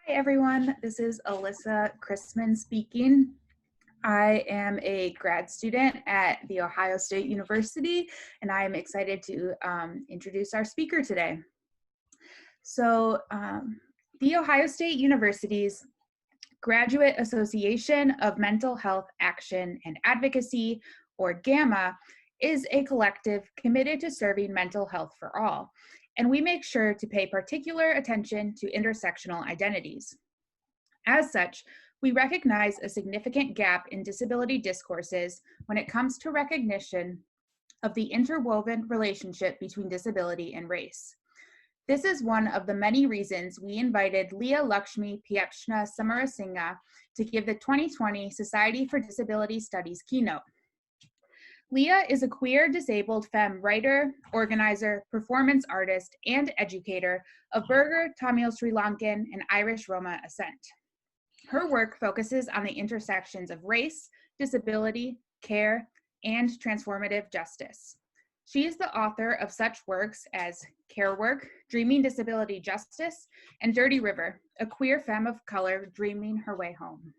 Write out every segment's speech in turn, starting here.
Hi everyone, this is Alyssa Chrisman speaking. I am a grad student at The Ohio State University, and I am excited to introduce our speaker today. So, The Ohio State University's Graduate Association of Mental Health Action and Advocacy, or GAMA, is a collective committed to serving mental health for all, and we make sure to pay particular attention to intersectional identities. As such, we recognize a significant gap in disability discourses when it comes to recognition of the interwoven relationship between disability and race. This is one of the many reasons we invited Leah Lakshmi Piepzna-Samarasinha to give the 2020 Society for Disability Studies keynote. Leah is a queer disabled femme writer, organizer, performance artist, and educator of Burgher, Tamil Sri Lankan, and Irish Roma ascent. Her work focuses on the intersections of race, disability, care, and transformative justice. She is the author of such works as Care Work, Dreaming Disability Justice, and Dirty River, a queer femme of color dreaming her way home.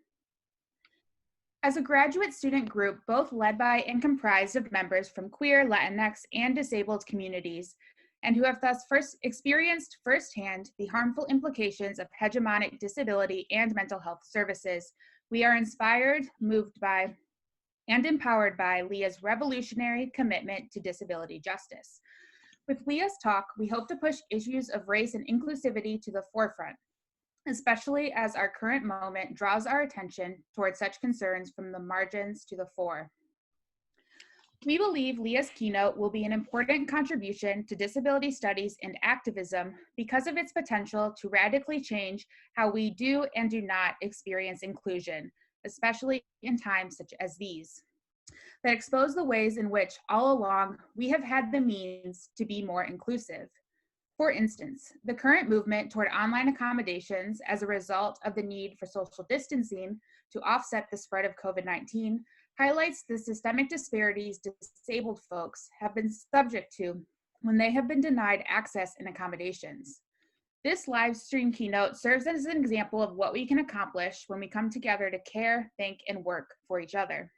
As a graduate student group, both led by and comprised of members from queer, Latinx, and disabled communities, and who have thus experienced firsthand the harmful implications of hegemonic disability and mental health services, we are inspired, moved by, and empowered by Leah's revolutionary commitment to disability justice. With Leah's talk, we hope to push issues of race and inclusivity to the forefront, especially as our current moment draws our attention towards such concerns from the margins to the fore. We believe Leah's keynote will be an important contribution to disability studies and activism because of its potential to radically change how we do and do not experience inclusion, especially in times such as these, that expose the ways in which all along we have had the means to be more inclusive. For instance, the current movement toward online accommodations as a result of the need for social distancing to offset the spread of COVID-19 highlights the systemic disparities disabled folks have been subject to when they have been denied access and accommodations. This live stream keynote serves as an example of what we can accomplish when we come together to care, think, and work for each other.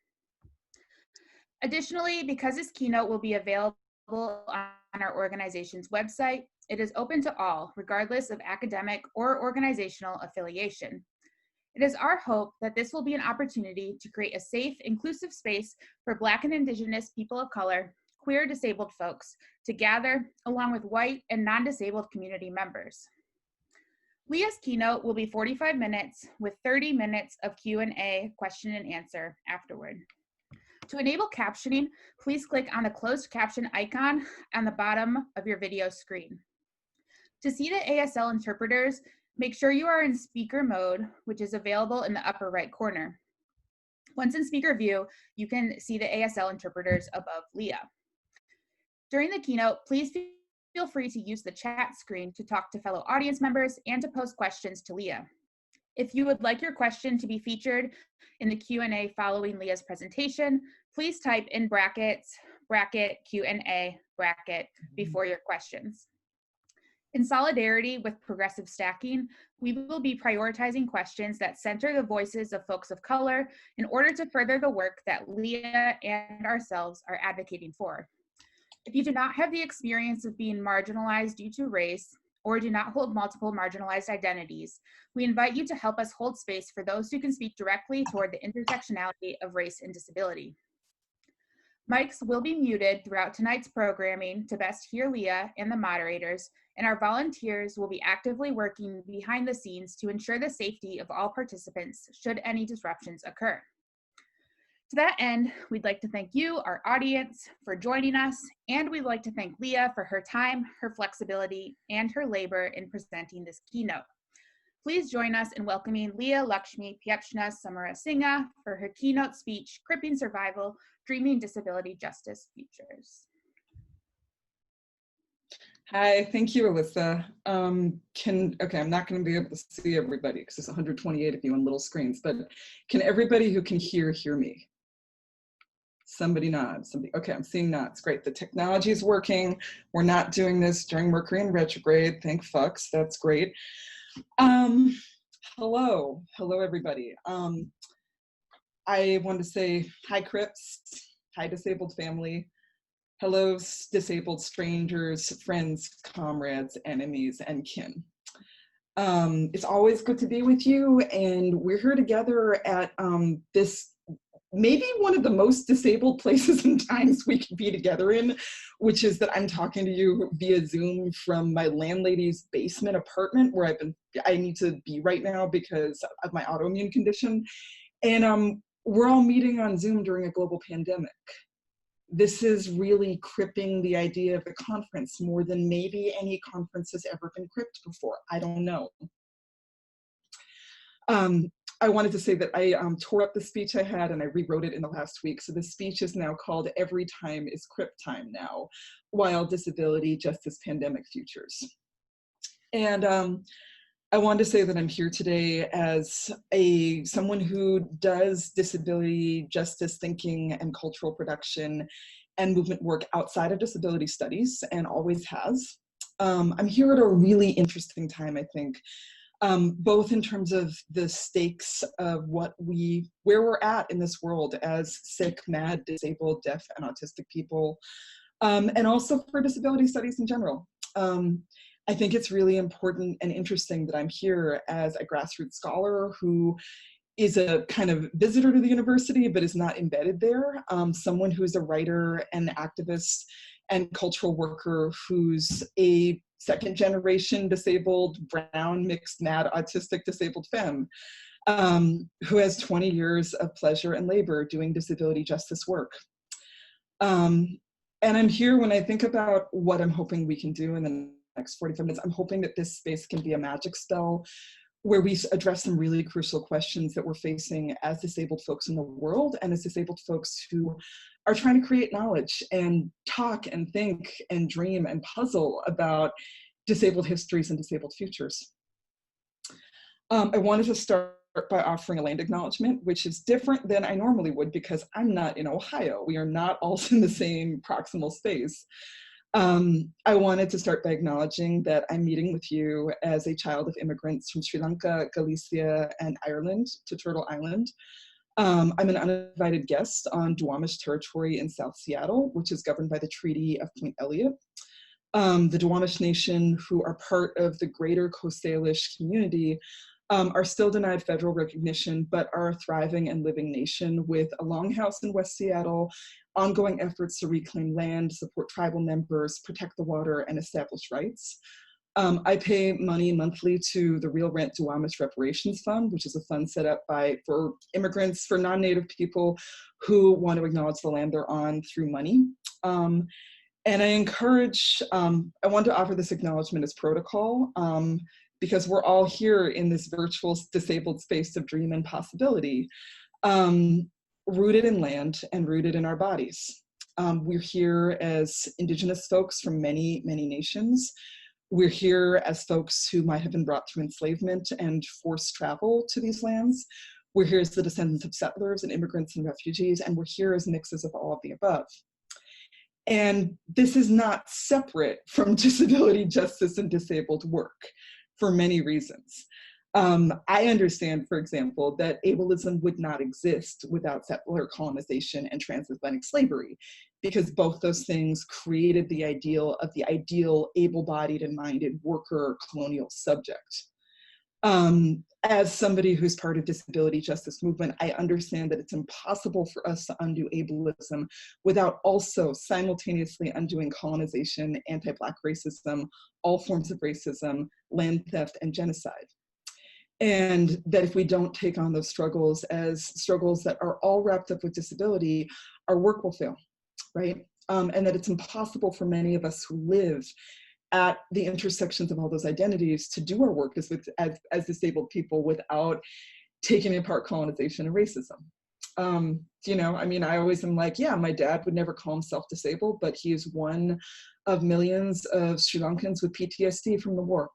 Additionally, because this keynote will be available on our organization's website, it is open to all, regardless of academic or organizational affiliation. It is our hope that this will be an opportunity to create a safe, inclusive space for Black and Indigenous people of color, queer disabled folks, to gather along with white and non-disabled community members. Leah's keynote will be 45 minutes with 30 minutes of Q&A, question and answer afterward. To enable captioning, please click on the closed caption icon on the bottom of your video screen. To see the ASL interpreters, make sure you are in speaker mode, which is available in the upper right corner. Once in speaker view, you can see the ASL interpreters above Leah. During the keynote, please feel free to use the chat screen to talk to fellow audience members and to post questions to Leah. If you would like your question to be featured in the Q&A following Leah's presentation, please type in brackets, bracket, Q&A, bracket before your questions. In solidarity with progressive stacking, we will be prioritizing questions that center the voices of folks of color in order to further the work that Leah and ourselves are advocating for. If you do not have the experience of being marginalized due to race, or do not hold multiple marginalized identities, we invite you to help us hold space for those who can speak directly toward the intersectionality of race and disability. Mics will be muted throughout tonight's programming to best hear Leah and the moderators, and our volunteers will be actively working behind the scenes to ensure the safety of all participants should any disruptions occur. To that end, we'd like to thank you, our audience, for joining us, and we'd like to thank Leah for her time, her flexibility, and her labor in presenting this keynote. Please join us in welcoming Leah Lakshmi Piepzna-Samarasinha for her keynote speech, Cripping Survival, Dreaming Disability Justice Futures. Hi, thank you, Alyssa. Okay, I'm not going to be able to see everybody because there's 128 of you on little screens, but can everybody who can hear me? Somebody nods. Okay, I'm seeing nods. Great. The technology is working. We're not doing this during Mercury in retrograde. Thank fucks. That's great. Hello everybody. I want to say hi Crips, hi disabled family, hello disabled strangers, friends, comrades, enemies, and kin. It's always good to be with you, and we're here together at this maybe one of the most disabled places and times we can be together in, which is that I'm talking to you via Zoom from my landlady's basement apartment where I need to be right now because of my autoimmune condition. And we're all meeting on Zoom during a global pandemic. This is really cripping the idea of the conference more than maybe any conference has ever been cripped before. I don't know. I wanted to say that I tore up the speech I had and I rewrote it in the last week. So the speech is now called Every Time is Crip Time Now, While Disability, Justice, Pandemic Futures. And I wanted to say that I'm here today as someone who does disability justice thinking and cultural production and movement work outside of disability studies and always has. I'm here at a really interesting time, I think. Both in terms of the stakes of where we're at in this world as sick, mad, disabled, deaf, and autistic people, and also for disability studies in general. I think it's really important and interesting that I'm here as a grassroots scholar who is a kind of visitor to the university, but is not embedded there. Someone who's a writer and activist and cultural worker who's a second generation disabled, brown, mixed, mad, autistic, disabled femme, who has 20 years of pleasure and labor doing disability justice work. And I'm here when I think about what I'm hoping we can do in the next 45 minutes. I'm hoping that this space can be a magic spell where we address some really crucial questions that we're facing as disabled folks in the world and as disabled folks who are trying to create knowledge and talk and think and dream and puzzle about disabled histories and disabled futures. I wanted to start by offering a land acknowledgement, which is different than I normally would because I'm not in Ohio. We are not all in the same proximal space. I wanted to start by acknowledging that I'm meeting with you as a child of immigrants from Sri Lanka, Galicia, and Ireland to Turtle Island. I'm an uninvited guest on Duwamish territory in South Seattle, which is governed by the Treaty of Point Elliott. The Duwamish Nation, who are part of the greater Coast Salish community, are still denied federal recognition, but are a thriving and living nation with a longhouse in West Seattle, ongoing efforts to reclaim land, support tribal members, protect the water, and establish rights. I pay money monthly to the Real Rent Duwamish Reparations Fund, which is a fund set up for immigrants, for non-Native people who want to acknowledge the land they're on through money. And I want to offer this acknowledgement as protocol because we're all here in this virtual disabled space of dream and possibility, rooted in land and rooted in our bodies. We're here as Indigenous folks from many, many nations. We're here as folks who might have been brought through enslavement and forced travel to these lands. We're here as the descendants of settlers and immigrants and refugees, and we're here as mixes of all of the above. And this is not separate from disability justice and disabled work for many reasons. I understand, for example, that ableism would not exist without settler colonization and transatlantic slavery, because both those things created the ideal of the ideal able-bodied and minded worker colonial subject. As somebody who's part of disability justice movement, I understand that it's impossible for us to undo ableism without also simultaneously undoing colonization, anti-Black racism, all forms of racism, land theft, and genocide. And that if we don't take on those struggles as struggles that are all wrapped up with disability, our work will fail, right? And that it's impossible for many of us who live at the intersections of all those identities to do our work as disabled people without taking apart colonization and racism. You know, I mean, I always am like, yeah, my dad would never call himself disabled, but he is one of millions of Sri Lankans with PTSD from the war.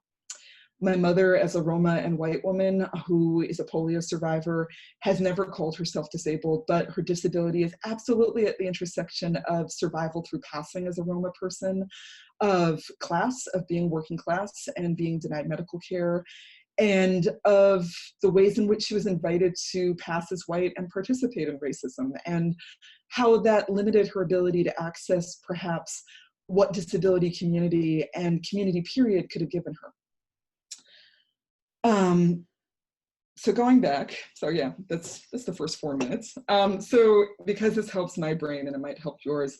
My mother, as a Roma and white woman who is a polio survivor, has never called herself disabled, but her disability is absolutely at the intersection of survival through passing as a Roma person, of class, of being working class and being denied medical care, and of the ways in which she was invited to pass as white and participate in racism, and how that limited her ability to access perhaps what disability community and community period could have given her. So going back, so yeah, that's the first 4 minutes. So because this helps my brain and it might help yours,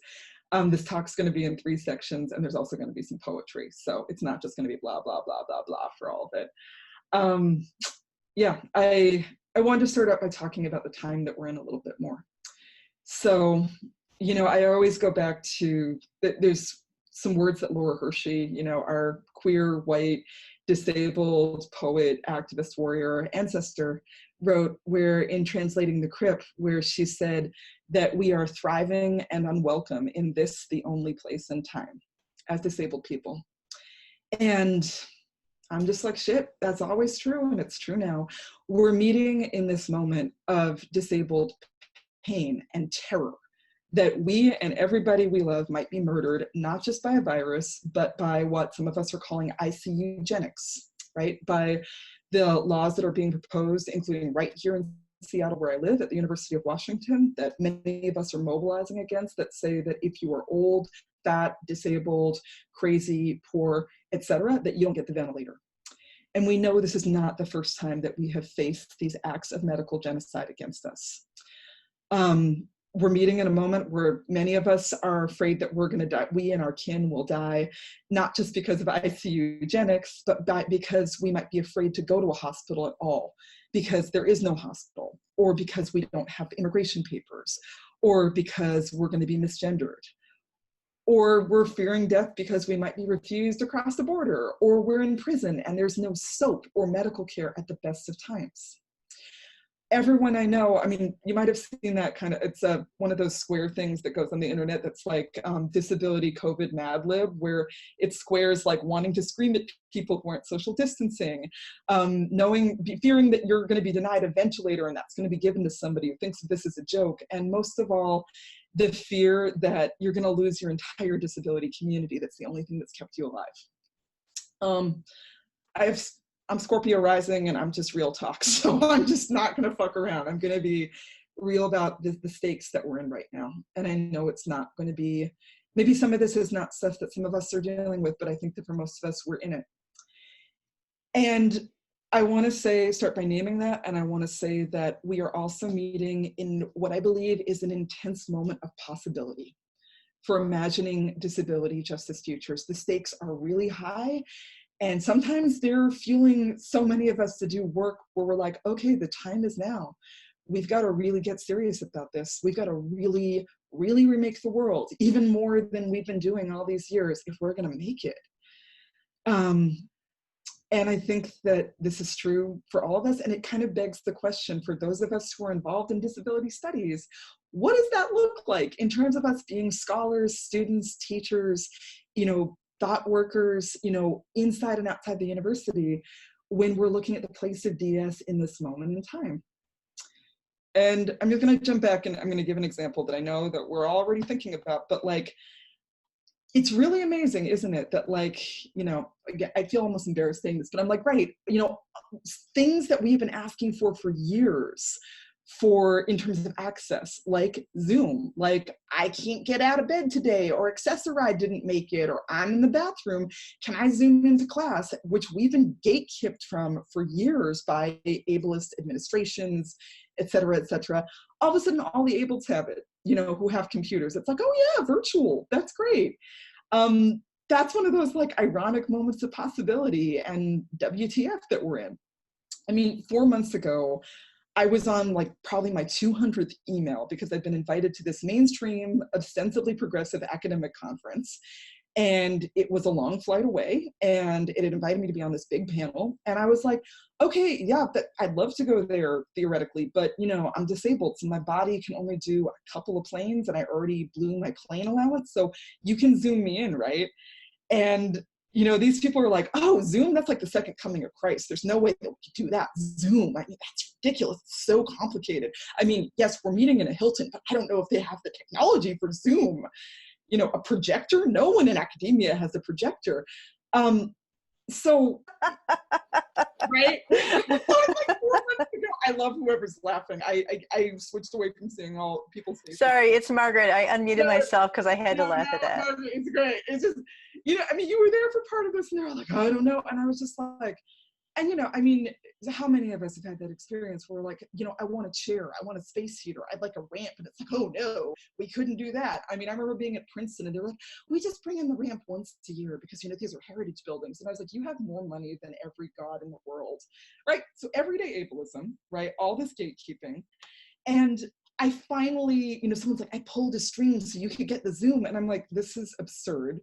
this talk's going to be in 3 sections, and there's also going to be some poetry. So it's not just going to be blah, blah, blah, blah, blah for all of it. Yeah, I wanted to start out by talking about the time that we're in a little bit more. So, you know, I always go back to, there's some words that Laura Hershey, you know, our queer, white, disabled poet, activist, warrior, ancestor, wrote, where in translating the Crip, where she said that we are thriving and unwelcome in this, the only place and time, as disabled people. And I'm just like, shit, that's always true, and it's true now. We're meeting in this moment of disabled pain and terror, that we and everybody we love might be murdered, not just by a virus, but by what some of us are calling ICU eugenics, right? By the laws that are being proposed, including right here in Seattle, where I live, at the University of Washington, that many of us are mobilizing against, that say that if you are old, fat, disabled, crazy, poor, etc., that you don't get the ventilator. And we know this is not the first time that we have faced these acts of medical genocide against us. We're meeting in a moment where many of us are afraid that we're going to die. We and our kin will die, not just because of ICU eugenics, but because we might be afraid to go to a hospital at all, because there is no hospital, or because we don't have immigration papers, or because we're going to be misgendered, or we're fearing death because we might be refused across the border, or we're in prison and there's no soap or medical care at the best of times. Everyone I know, I mean, you might have seen that kind of, it's one of those square things that goes on the internet that's like disability COVID Mad Lib, where it's squares like wanting to scream at people who aren't social distancing, fearing that you're going to be denied a ventilator and that's going to be given to somebody who thinks this is a joke. And most of all, the fear that you're going to lose your entire disability community. That's the only thing that's kept you alive. I'm Scorpio rising, and I'm just real talk. So I'm just not going to fuck around. I'm going to be real about the stakes that we're in right now. And I know it's not going to be, maybe some of this is not stuff that some of us are dealing with, but I think that for most of us, we're in it. And I want to start by naming that. And I want to say that we are also meeting in what I believe is an intense moment of possibility for imagining disability justice futures. The stakes are really high. And sometimes they're fueling so many of us to do work where we're like, okay, the time is now. We've got to really get serious about this. We've got to really, really remake the world, even more than we've been doing all these years, if we're going to make it. And I think that this is true for all of us. And it kind of begs the question for those of us who are involved in disability studies, what does that look like in terms of us being scholars, students, teachers, thought workers, inside and outside the university, when we're looking at the place of DS in this moment in time? And I'm just going to jump back and I'm going to give an example that I know that we're already thinking about, but like, it's really amazing, isn't it? That like, I feel almost embarrassed saying this, but I'm like, right, things that we've been asking for years, in terms of access, like Zoom, like I can't get out of bed today, or Accessoride didn't make it, or I'm in the bathroom, can I Zoom into class, which we've been gatekept from for years by ableist administrations, et cetera, et cetera. All of a sudden, all the ableds have it, who have computers. It's like, oh yeah, virtual, that's great. That's one of those like ironic moments of possibility and WTF that we're in. I mean, 4 months ago, I was on like probably my 200th email because I'd been invited to this mainstream, ostensibly progressive academic conference. And it was a long flight away, and it had invited me to be on this big panel. And I was like, okay, yeah, I'd love to go there theoretically, but I'm disabled, so my body can only do a couple of planes, and I already blew my plane allowance. So you can Zoom me in, right? And these people are like, oh, Zoom, that's like the second coming of Christ. There's no way that we could do that. Zoom, I mean, that's ridiculous. It's so complicated. I mean, yes, we're meeting in a Hilton, but I don't know if they have the technology for Zoom. A projector? No one in academia has a projector. So, right? So it's like 4 months ago. I love whoever's laughing. I switched away from seeing all people's faces. Sorry, it's Margaret. I unmuted myself because I had to laugh at that. No, it's great. It's just, I mean, you were there for part of this, and they were like, I don't know. And I was just like, and I mean, how many of us have had that experience where like, I want a chair, I want a space heater, I'd like a ramp, and it's like, oh no, we couldn't do that. I mean, I remember being at Princeton and they were like, we just bring in the ramp once a year because these are heritage buildings. And I was like, you have more money than every god in the world, right? So everyday ableism, right? All this gatekeeping. And I finally, someone's like, I pulled a string so you could get the Zoom. And I'm like, this is absurd.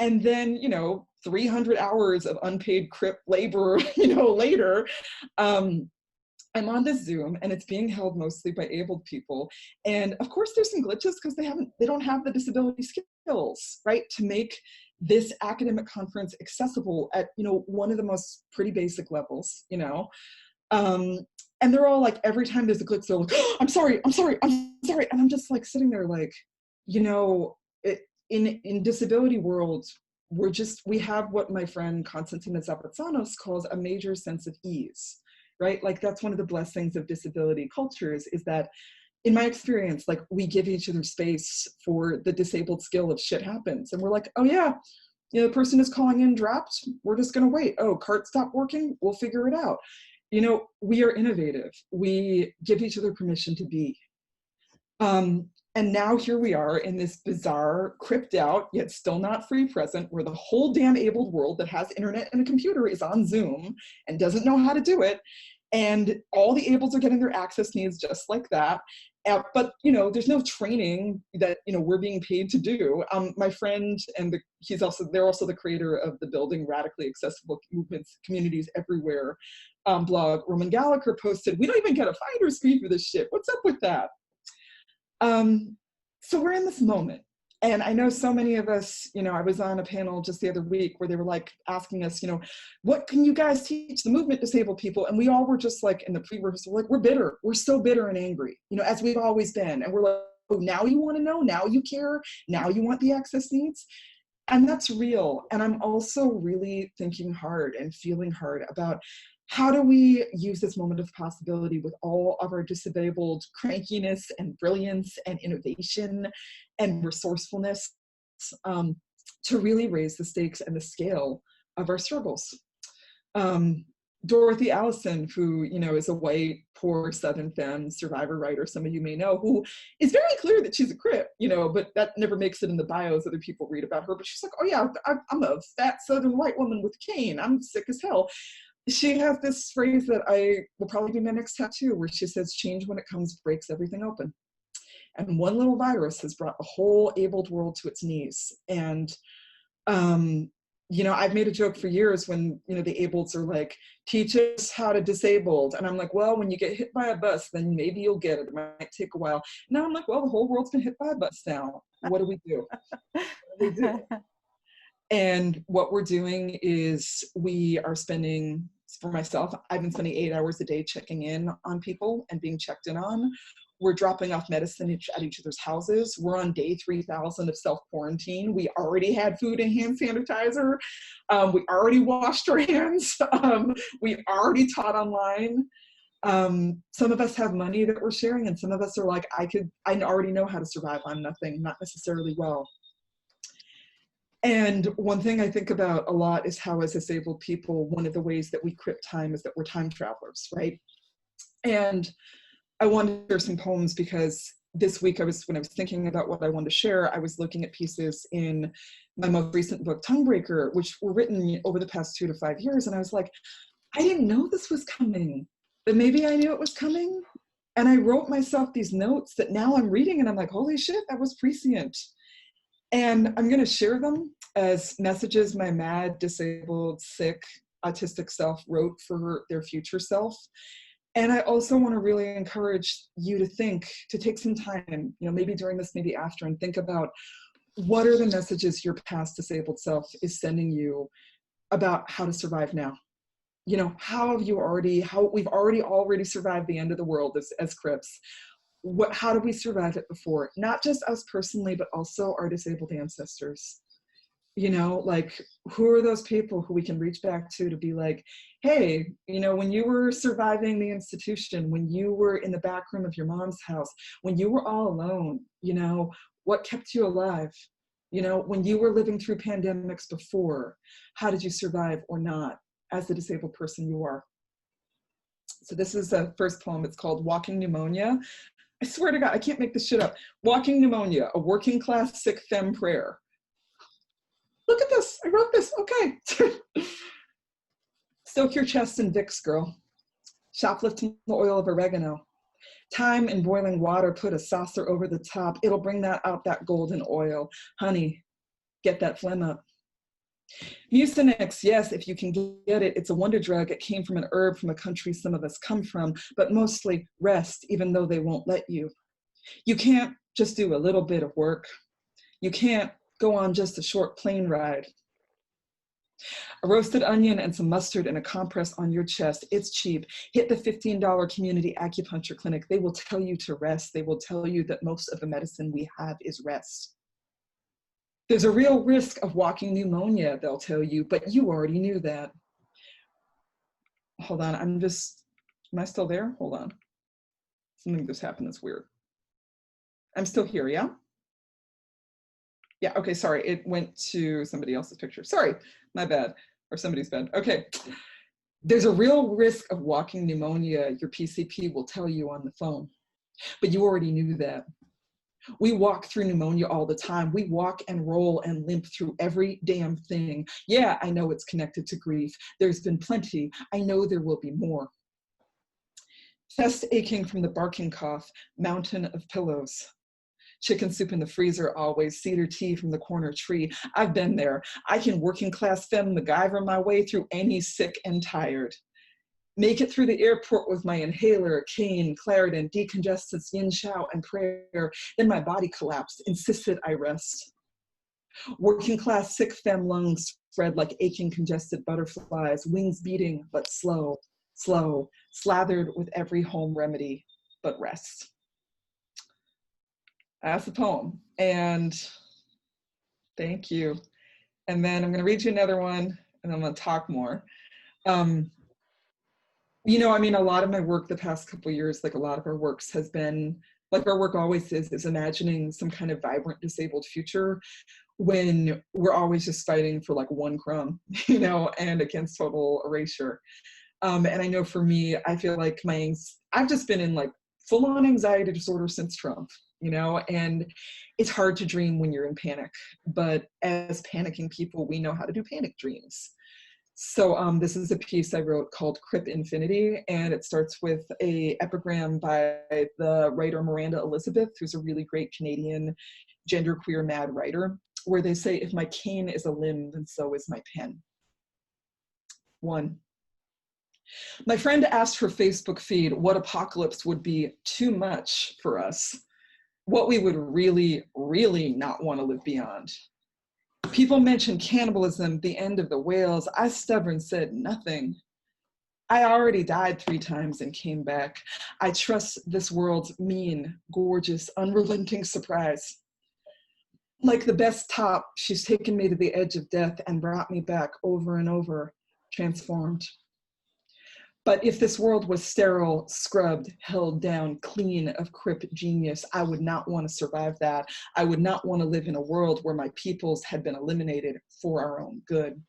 And then, 300 hours of unpaid Crip labor, later, I'm on this Zoom and it's being held mostly by abled people. And of course there's some glitches because they don't have the disability skills, right? To make this academic conference accessible at, one of the most pretty basic levels, and they're all like, every time there's a glitch, they're like, oh, I'm sorry. And I'm just like sitting there like, in disability world, we have what my friend Constantina Zapatsanos calls a major sense of ease, right? Like that's one of the blessings of disability cultures is that in my experience, like we give each other space for the disabled skill of shit happens. And we're like, oh yeah, the person is calling in dropped. We're just gonna wait. Oh, cart stopped working. We'll figure it out. We are innovative. We give each other permission to be. And now here we are in this bizarre, crypted out, yet still not free present, where the whole damn abled world that has internet and a computer is on Zoom and doesn't know how to do it. And all the ableds are getting their access needs just like that. But, there's no training that, we're being paid to do. My friend, and they're also the creator of the Building Radically Accessible Movements Communities Everywhere blog, Roman Gallagher posted, we don't even get a finder's fee for this shit. What's up with that? So we're in this moment. And I know so many of us, I was on a panel just the other week where they were like asking us, what can you guys teach the movement disabled people? And we all were just like in the pre-rehearsal, like, we're bitter. We're so bitter and angry, as we've always been. And we're like, oh, now you want to know, now you care, now you want the access needs. And that's real. And I'm also really thinking hard and feeling hard about how do we use this moment of possibility with all of our disabled crankiness and brilliance and innovation and resourcefulness to really raise the stakes and the scale of our struggles. Dorothy Allison, who, is a white, poor Southern femme survivor writer, some of you may know, who is very clear that she's a Crip, but that never makes it in the bios other people read about her. But she's like, oh yeah, I'm a fat Southern white woman with a cane. I'm sick as hell. She has this phrase that will probably be my next tattoo, where she says, change when it comes breaks everything open. And one little virus has brought the whole abled world to its knees. And, I've made a joke for years when, the ableds are like, teach us how to disabled. And I'm like, well, when you get hit by a bus, then maybe you'll get it. It might take a while. Now I'm like, well, the whole world's been hit by a bus now. What do we do? And what we're doing is we are spending, for myself, I've been spending 8 hours a day checking in on people and being checked in on. We're dropping off medicine at each other's houses. We're on day 3,000 of self-quarantine. We already had food and hand sanitizer. We already washed our hands. We already taught online. Some of us have money that we're sharing, and some of us are like, I already know how to survive on nothing, not necessarily well. And one thing I think about a lot is how, as disabled people, one of the ways that we crip time is that we're time travelers, right? And I wanted to share some poems because this week when I was thinking about what I wanted to share, I was looking at pieces in my most recent book, Tonguebreaker, which were written over the past 2 to 5 years. And I was like, I didn't know this was coming, but maybe I knew it was coming. And I wrote myself these notes that now I'm reading and I'm like, holy shit, that was prescient. And I'm going to share them as messages my mad, disabled, sick, autistic self wrote for their future self. And I also want to really encourage you to take some time, maybe during this, maybe after, and think about what are the messages your past disabled self is sending you about how to survive now. How we've already survived the end of the world as Crips. How did we survive it before? Not just us personally, but also our disabled ancestors. You know, like, who are those people who we can reach back to be like, hey, you know, when you were surviving the institution, when you were in the back room of your mom's house, when you were all alone, you know, what kept you alive? You know, when you were living through pandemics before, how did you survive or not as the disabled person you are? So this is the first poem. It's called Walking Pneumonia. I swear to God, I can't make this shit up. Walking Pneumonia, a working class sick femme prayer. Look at this, I wrote this, okay. Soak your chest in Vicks, girl. Shoplifting the oil of oregano. Thyme and boiling water, put a saucer over the top. It'll bring that out, that golden oil. Honey, get that phlegm up. Mucinex, yes, if you can get it, it's a wonder drug. It came from an herb from a country some of us come from, but mostly rest, even though they won't let you. You can't just do a little bit of work. You can't go on just a short plane ride. A roasted onion and some mustard and a compress on your chest. It's cheap. Hit the $15 community acupuncture clinic. They will tell you to rest. They will tell you that most of the medicine we have is rest. There's a real risk of walking pneumonia, they'll tell you, but you already knew that. Hold on, am I still there? Hold on. Something just happened that's weird. I'm still here, yeah? Yeah, okay, sorry, it went to somebody else's picture. Sorry, my bad, or somebody's bad. Okay, there's a real risk of walking pneumonia, your PCP will tell you on the phone, but you already knew that. We walk through pneumonia all the time. We walk and roll and limp through every damn thing. Yeah, I know it's connected to grief. There's been plenty. I know there will be more. Chest aching from the barking cough, mountain of pillows. Chicken soup in the freezer always, cedar tea from the corner tree. I've been there. I can working class femme MacGyver my way through any sick and tired. Make it through the airport with my inhaler, cane, Claritin, decongestants, yin chow, and prayer. Then my body collapsed, insisted I rest. Working class sick femme lungs spread like aching congested butterflies, wings beating, but slow, slow, slathered with every home remedy, but rest. That's the poem, and thank you. And then I'm gonna read you another one, and I'm gonna talk more. You know, I mean, a lot of my work the past couple of years, like a lot of our works has been, like our work always is imagining some kind of vibrant disabled future when we're always just fighting for like one crumb, you know, and against total erasure. And I know for me, I feel like I've just been in like full-on anxiety disorder since Trump, you know, and it's hard to dream when you're in panic, but as panicking people, we know how to do panic dreams. So this is a piece I wrote called Crip Infinity, and it starts with a epigram by the writer Miranda Elizabeth, who's a really great Canadian genderqueer mad writer, where they say, if my cane is a limb, then so is my pen. 1. My friend asked her Facebook feed what apocalypse would be too much for us, what we would really, really not want to live beyond. People mentioned cannibalism, the end of the whales. I stubborn said nothing. I already died 3 times and came back. I trust this world's mean, gorgeous, unrelenting surprise. Like the best top, she's taken me to the edge of death and brought me back over and over, transformed. But if this world was sterile, scrubbed, held down, clean of Crip genius, I would not want to survive that. I would not want to live in a world where my peoples had been eliminated for our own good.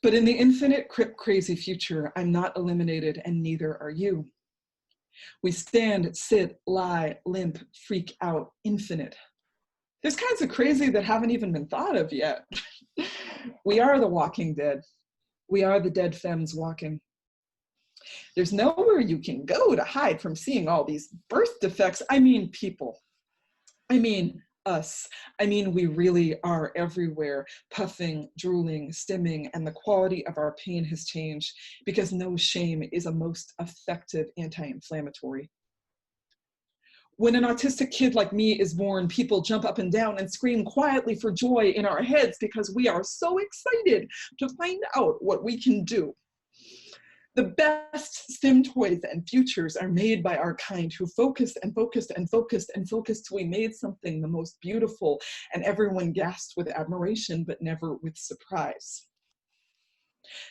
But in the infinite Crip crazy future, I'm not eliminated and neither are you. We stand, sit, lie, limp, freak out, infinite. There's kinds of crazy that haven't even been thought of yet. We are the walking dead. We are the dead femmes walking. There's nowhere you can go to hide from seeing all these birth defects. I mean people. I mean us. I mean we really are everywhere, puffing, drooling, stimming, and the quality of our pain has changed because no shame is a most effective anti-inflammatory. When an autistic kid like me is born, people jump up and down and scream quietly for joy in our heads because we are so excited to find out what we can do. The best STEM toys and futures are made by our kind who focused and focused and focused and focused till we made something the most beautiful, and everyone gasped with admiration, but never with surprise.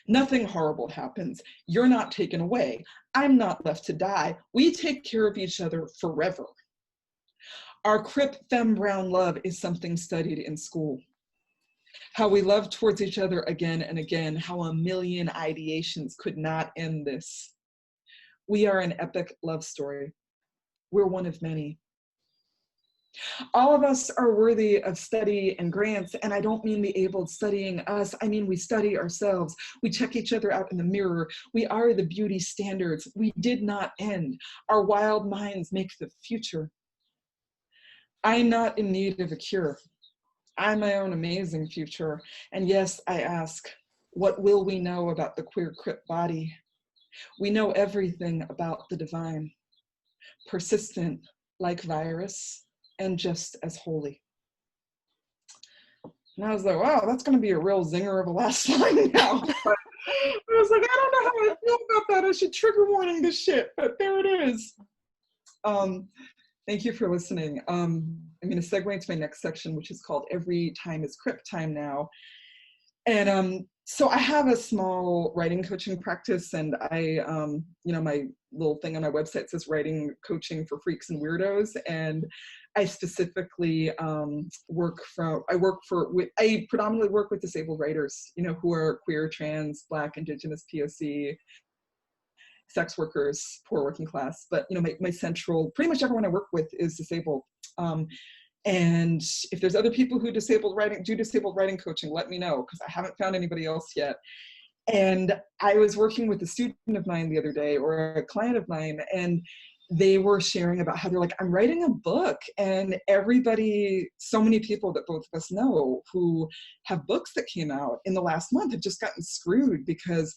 Nothing horrible happens. You're not taken away. I'm not left to die. We take care of each other forever. Our Crip Femme Brown love is something studied in school. How we love towards each other again and again, how a million ideations could not end this. We are an epic love story. We're one of many. All of us are worthy of study and grants, and I don't mean the able studying us, I mean we study ourselves. We check each other out in the mirror. We are the beauty standards. We did not end. Our wild minds make the future. I'm not in need of a cure. I'm my own amazing future. And yes, I ask, what will we know about the queer Crip body? We know everything about the divine, persistent like virus, and just as holy. And I was like, wow, that's going to be a real zinger of a last line now. But I was like, I don't know how I feel about that. I should trigger warning this shit, but there it is. Thank you for listening. I'm going to segue into my next section, which is called Every Time is Crip Time Now. And so I have a small writing coaching practice, and I, my little thing on my website says writing coaching for freaks and weirdos. And I specifically I predominantly work with disabled writers, who are queer, trans, Black, Indigenous, POC, sex workers, poor working class. But, my central, pretty much everyone I work with is disabled. And if there's other people who do disabled writing coaching, let me know, because I haven't found anybody else yet. And I was working with a student of mine the other day, or a client of mine, and they were sharing about how they're like, I'm writing a book, and everybody, so many people that both of us know who have books that came out in the last month have just gotten screwed because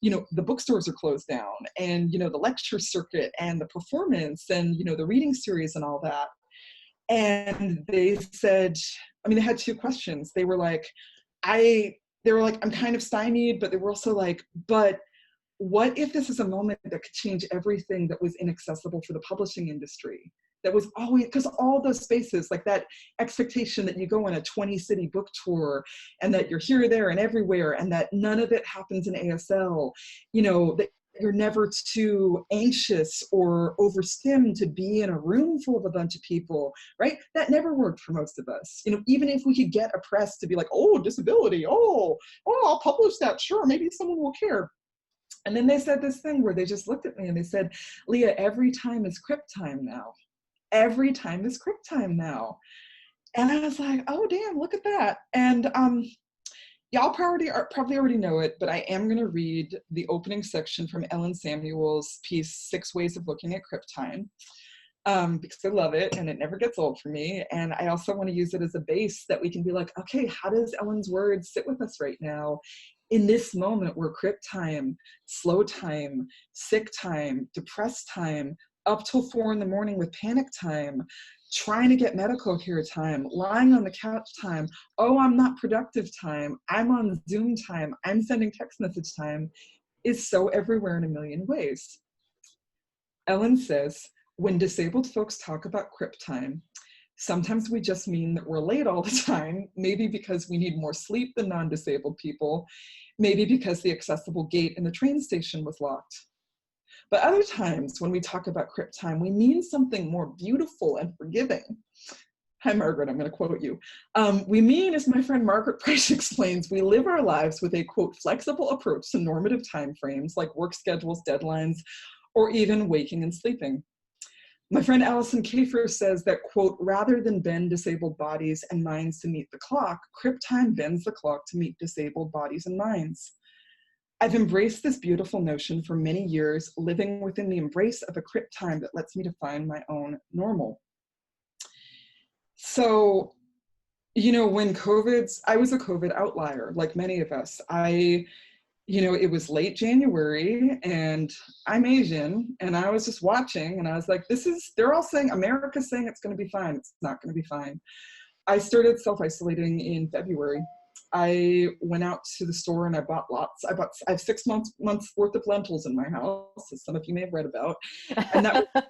the bookstores are closed down, and the lecture circuit and the performance and the reading series and all that. And they said, they had two questions. They were like, I'm kind of stymied, but they were also like, but what if this is a moment that could change everything that was inaccessible for the publishing industry? That was always, because all those spaces, like that expectation that you go on a 20-city book tour and that you're here, there, and everywhere, and that none of it happens in ASL, that you're never too anxious or overstimmed to be in a room full of a bunch of people, right? That never worked for most of us. Even if we could get a press to be like, oh, disability, oh, I'll publish that, sure, maybe someone will care. And then they said this thing where they just looked at me and they said, Leah, every time is Crip time now. Every time is Crip time now. And I was like, oh, damn, look at that. And y'all probably already know it, but I am going to read the opening section from Ellen Samuel's piece, 6 Ways of Looking at Crip Time, because I love it and it never gets old for me. And I also want to use it as a base that we can be like, okay, how does Ellen's words sit with us right now in this moment where Crip time, slow time, sick time, depressed time, up till 4 a.m. with panic time, trying to get medical care time, lying on the couch time, oh, I'm not productive time, I'm on Zoom time, I'm sending text message time, is so everywhere in a million ways. Ellen says, when disabled folks talk about Crip time, sometimes we just mean that we're late all the time, maybe because we need more sleep than non-disabled people, maybe because the accessible gate in the train station was locked. But other times when we talk about Crip time, we mean something more beautiful and forgiving. Hi, Margaret, I'm going to quote you. We mean, as my friend Margaret Price explains, we live our lives with a, quote, flexible approach to normative timeframes like work schedules, deadlines, or even waking and sleeping. My friend Allison Kafer says that, quote, rather than bend disabled bodies and minds to meet the clock, Crip time bends the clock to meet disabled bodies and minds. I've embraced this beautiful notion for many years, living within the embrace of a Crip time that lets me define my own normal. So, when I was a COVID outlier, like many of us. It was late January and I'm Asian and I was just watching and I was like, they're all saying, America's saying it's going to be fine. It's not going to be fine. I started self-isolating in February I went out to the store and I bought lots. I have 6 months worth of lentils in my house, as some of you may have read about. And that that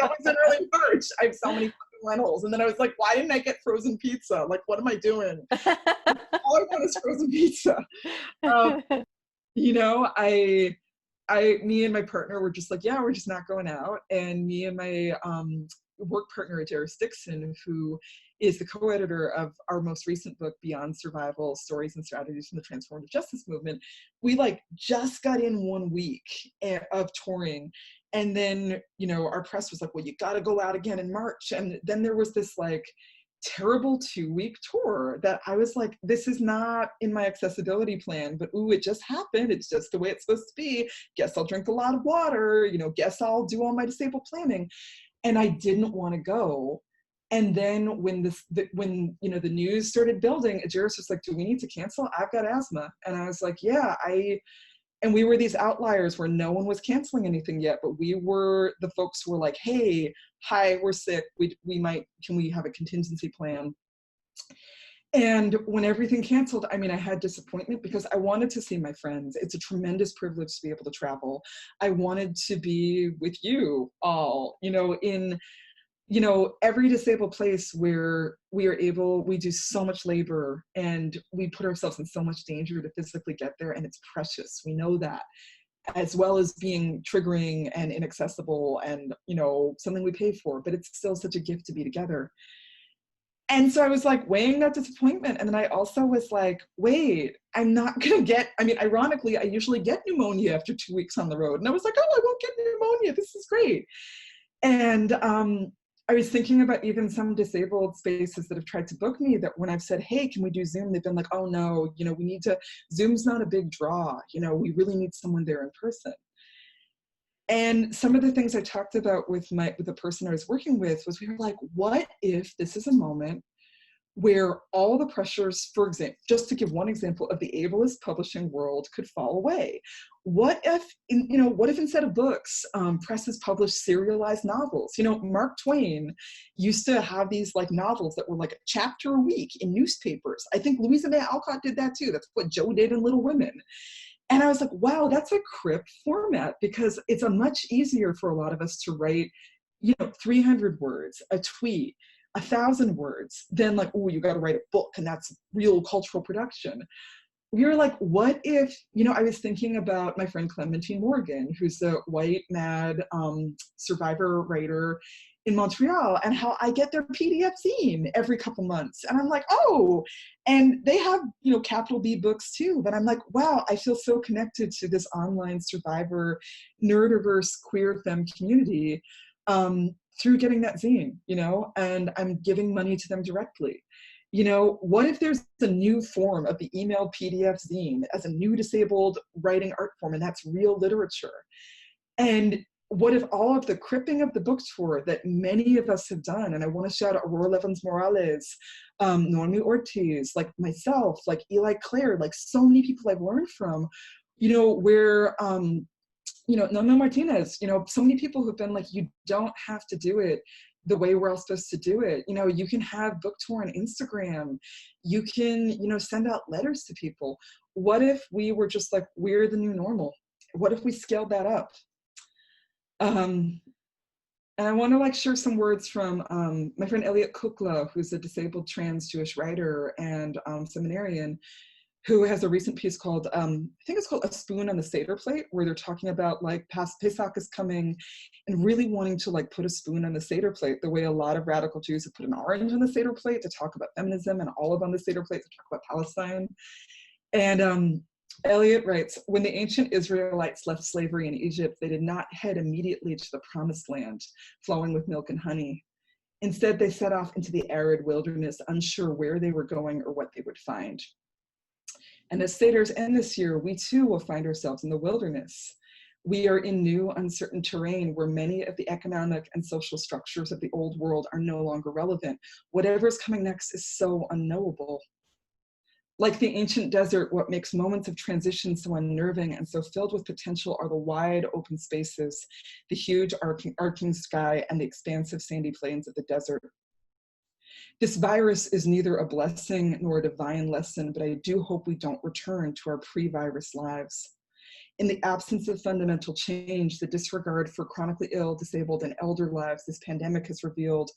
was in early March. I have so many lentils. And then I was like, why didn't I get frozen pizza? Like, what am I doing? All I want is frozen pizza. You know, me and my partner were just like, yeah, we're just not going out. And me and my work partner, Darius Dixon, who is the co-editor of our most recent book, Beyond Survival, Stories and Strategies from the Transformative Justice Movement, we like just got in 1 week of touring. And then, you know, our press was like, well, you got to go out again in March. And then there was this like terrible 2-week tour that I was like, this is not in my accessibility plan, but ooh, it just happened. It's just the way it's supposed to be. Guess I'll drink a lot of water, you know, guess I'll do all my disabled planning. And I didn't want to go. And then when you know, the news started building, Jairus was like, do we need to cancel? I've got asthma. And I was like, yeah, and we were these outliers where no one was canceling anything yet, but we were the folks who were like, hey, hi, we're sick. Can we have a contingency plan? And when everything canceled, I mean, I had disappointment because I wanted to see my friends. It's a tremendous privilege to be able to travel. I wanted to be with you all, you know, in, you know, every disabled place where we do so much labor and we put ourselves in so much danger to physically get there, and it's precious. We know that, as well as being triggering and inaccessible and, you know, something we pay for, but it's still such a gift to be together. And so I was like weighing that disappointment. And then I also was like, wait, I'm not gonna get, I mean, ironically, I usually get pneumonia after 2 weeks on the road. And I was like, oh, I won't get pneumonia. This is great. And I was thinking about even some disabled spaces that have tried to book me, that when I've said, hey, can we do Zoom? They've been like, oh no, you know, Zoom's not a big draw. You know, we really need someone there in person. And some of the things I talked about with the person I was working with was, we were like, what if this is a moment where all the pressures, for example, just to give one example of the ableist publishing world, could fall away? What if instead of books, presses publish serialized novels? You know, Mark Twain used to have these like novels that were like a chapter a week in newspapers. I think Louisa May Alcott did that too. That's what Joe did in Little Women. And I was like, wow, that's a Crip format, because it's a much easier for a lot of us to write, you know, 300 words, a tweet, 1,000 words, than like, oh, you got to write a book, and that's real cultural production. We were like, what if, you know, I was thinking about my friend Clementine Morgan, who's a white, mad survivor writer in Montreal, and how I get their PDF zine every couple months. And I'm like, oh, and they have, you know, capital B books too. But I'm like, wow, I feel so connected to this online survivor, nerdiverse, queer femme community through getting that zine, you know, and I'm giving money to them directly. You know, what if there's a new form of the email PDF zine as a new disabled writing art form, and that's real literature? And what if all of the cripping of the book tour that many of us have done, and I want to shout out Aurora Levins Morales, Noemi Ortiz, like myself, like Eli Clare, like so many people I've learned from, you know, where, you know, Nono Martinez, you know, so many people who've been like, you don't have to do it the way we're all supposed to do it. You know, you can have book tour on Instagram. You can, you know, send out letters to people. What if we were just like, we're the new normal? What if we scaled that up? And I want to like share some words from my friend Elliot Kukla, who's a disabled trans Jewish writer and seminarian, who has a recent piece called, I think it's called A Spoon on the Seder Plate, where they're talking about like Pesach is coming and really wanting to like put a spoon on the Seder plate, the way a lot of radical Jews have put an orange on the Seder plate to talk about feminism, and olive on the Seder plate to talk about Palestine. And Eliot writes, when the ancient Israelites left slavery in Egypt, they did not head immediately to the promised land, flowing with milk and honey. Instead, they set off into the arid wilderness, unsure where they were going or what they would find. And as Seders end this year, we too will find ourselves in the wilderness. We are in new, uncertain terrain where many of the economic and social structures of the old world are no longer relevant. Whatever is coming next is so unknowable. Like the ancient desert, what makes moments of transition so unnerving and so filled with potential are the wide open spaces, the huge arcing sky, and the expansive sandy plains of the desert. This virus is neither a blessing nor a divine lesson, but I do hope we don't return to our pre-virus lives. In the absence of fundamental change, the disregard for chronically ill, disabled, and elder lives this pandemic has revealed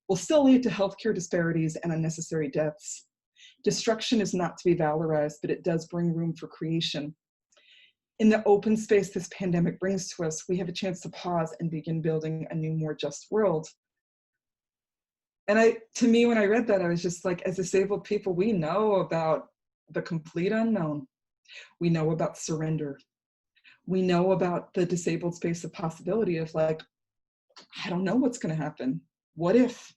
will still lead to healthcare disparities and unnecessary deaths. Destruction is not to be valorized, but it does bring room for creation. In the open space this pandemic brings to us, we have a chance to pause and begin building a new, more just world. And to me, when I read that, I was just like, as disabled people, we know about the complete unknown. We know about surrender. We know about the disabled space of possibility of like, I don't know what's going to happen. What if?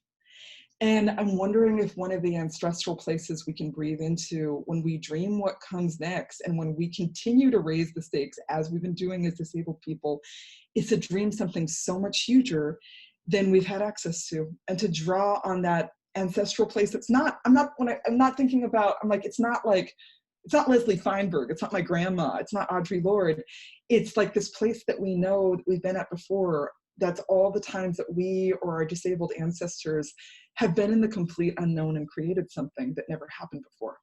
And I'm wondering if one of the ancestral places we can breathe into when we dream what comes next, and when we continue to raise the stakes as we've been doing as disabled people, is to dream something so much huger than we've had access to, and to draw on that ancestral place. It's not, I'm not thinking about, I'm like, it's not Leslie Feinberg, it's not my grandma, it's not Audre Lorde. It's like this place that we know that we've been at before. That's all the times that we or our disabled ancestors have been in the complete unknown and created something that never happened before.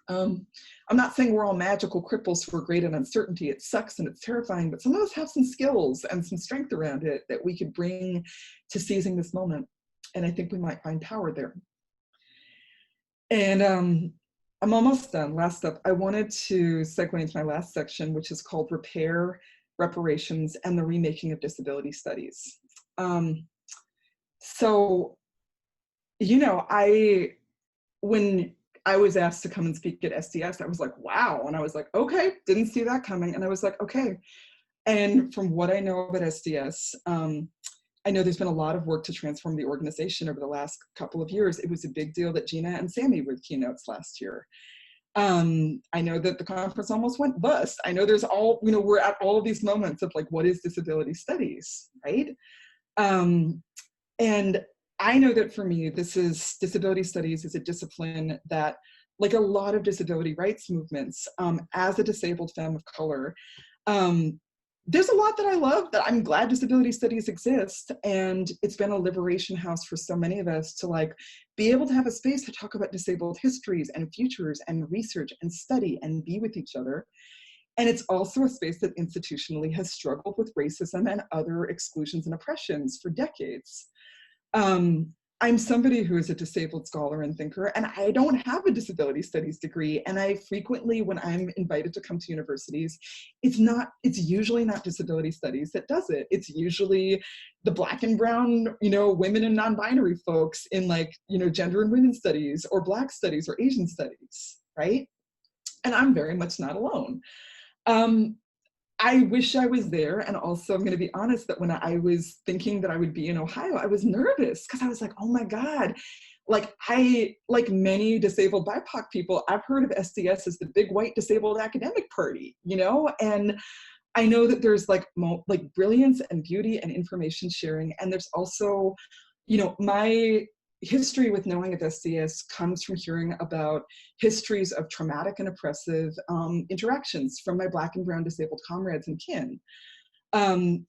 I'm not saying we're all magical cripples who are great at uncertainty. It sucks and it's terrifying, but some of us have some skills and some strength around it that we could bring to seizing this moment. And I think we might find power there. And I'm almost done. Last up, I wanted to segue into my last section, which is called Repair, Reparations, and the Remaking of Disability Studies. So, you know, when I was asked to come and speak at SDS, I was like, wow. And I was like, okay, didn't see that coming. And I was like, okay. And from what I know about SDS, I know there's been a lot of work to transform the organization over the last couple of years. It was a big deal that Gina and Sammy were keynotes last year. I know that the conference almost went bust. I know there's all, you know, we're at all of these moments of like, what is disability studies, right? And I know that for me, disability studies is a discipline that, like a lot of disability rights movements, as a disabled femme of color, there's a lot that I love, that I'm glad disability studies exist. And it's been a liberation house for so many of us to like be able to have a space to talk about disabled histories and futures and research and study and be with each other. And it's also a space that institutionally has struggled with racism and other exclusions and oppressions for decades. I'm somebody who is a disabled scholar and thinker, and I don't have a disability studies degree. And I frequently, when I'm invited to come to universities, it's usually not disability studies that does it. It's usually the Black and brown, you know, women and non-binary folks in like, you know, gender and women's studies or Black studies or Asian studies, right? And I'm very much not alone. I wish I was there. And also I'm going to be honest that when I was thinking that I would be in Ohio, I was nervous because I was like, oh my God, like many disabled BIPOC people, I've heard of SDS as the big white disabled academic party, you know? And I know that there's like brilliance and beauty and information sharing. And there's also, you know, my history with knowing of SDS comes from hearing about histories of traumatic and oppressive interactions from my Black and brown disabled comrades and kin. One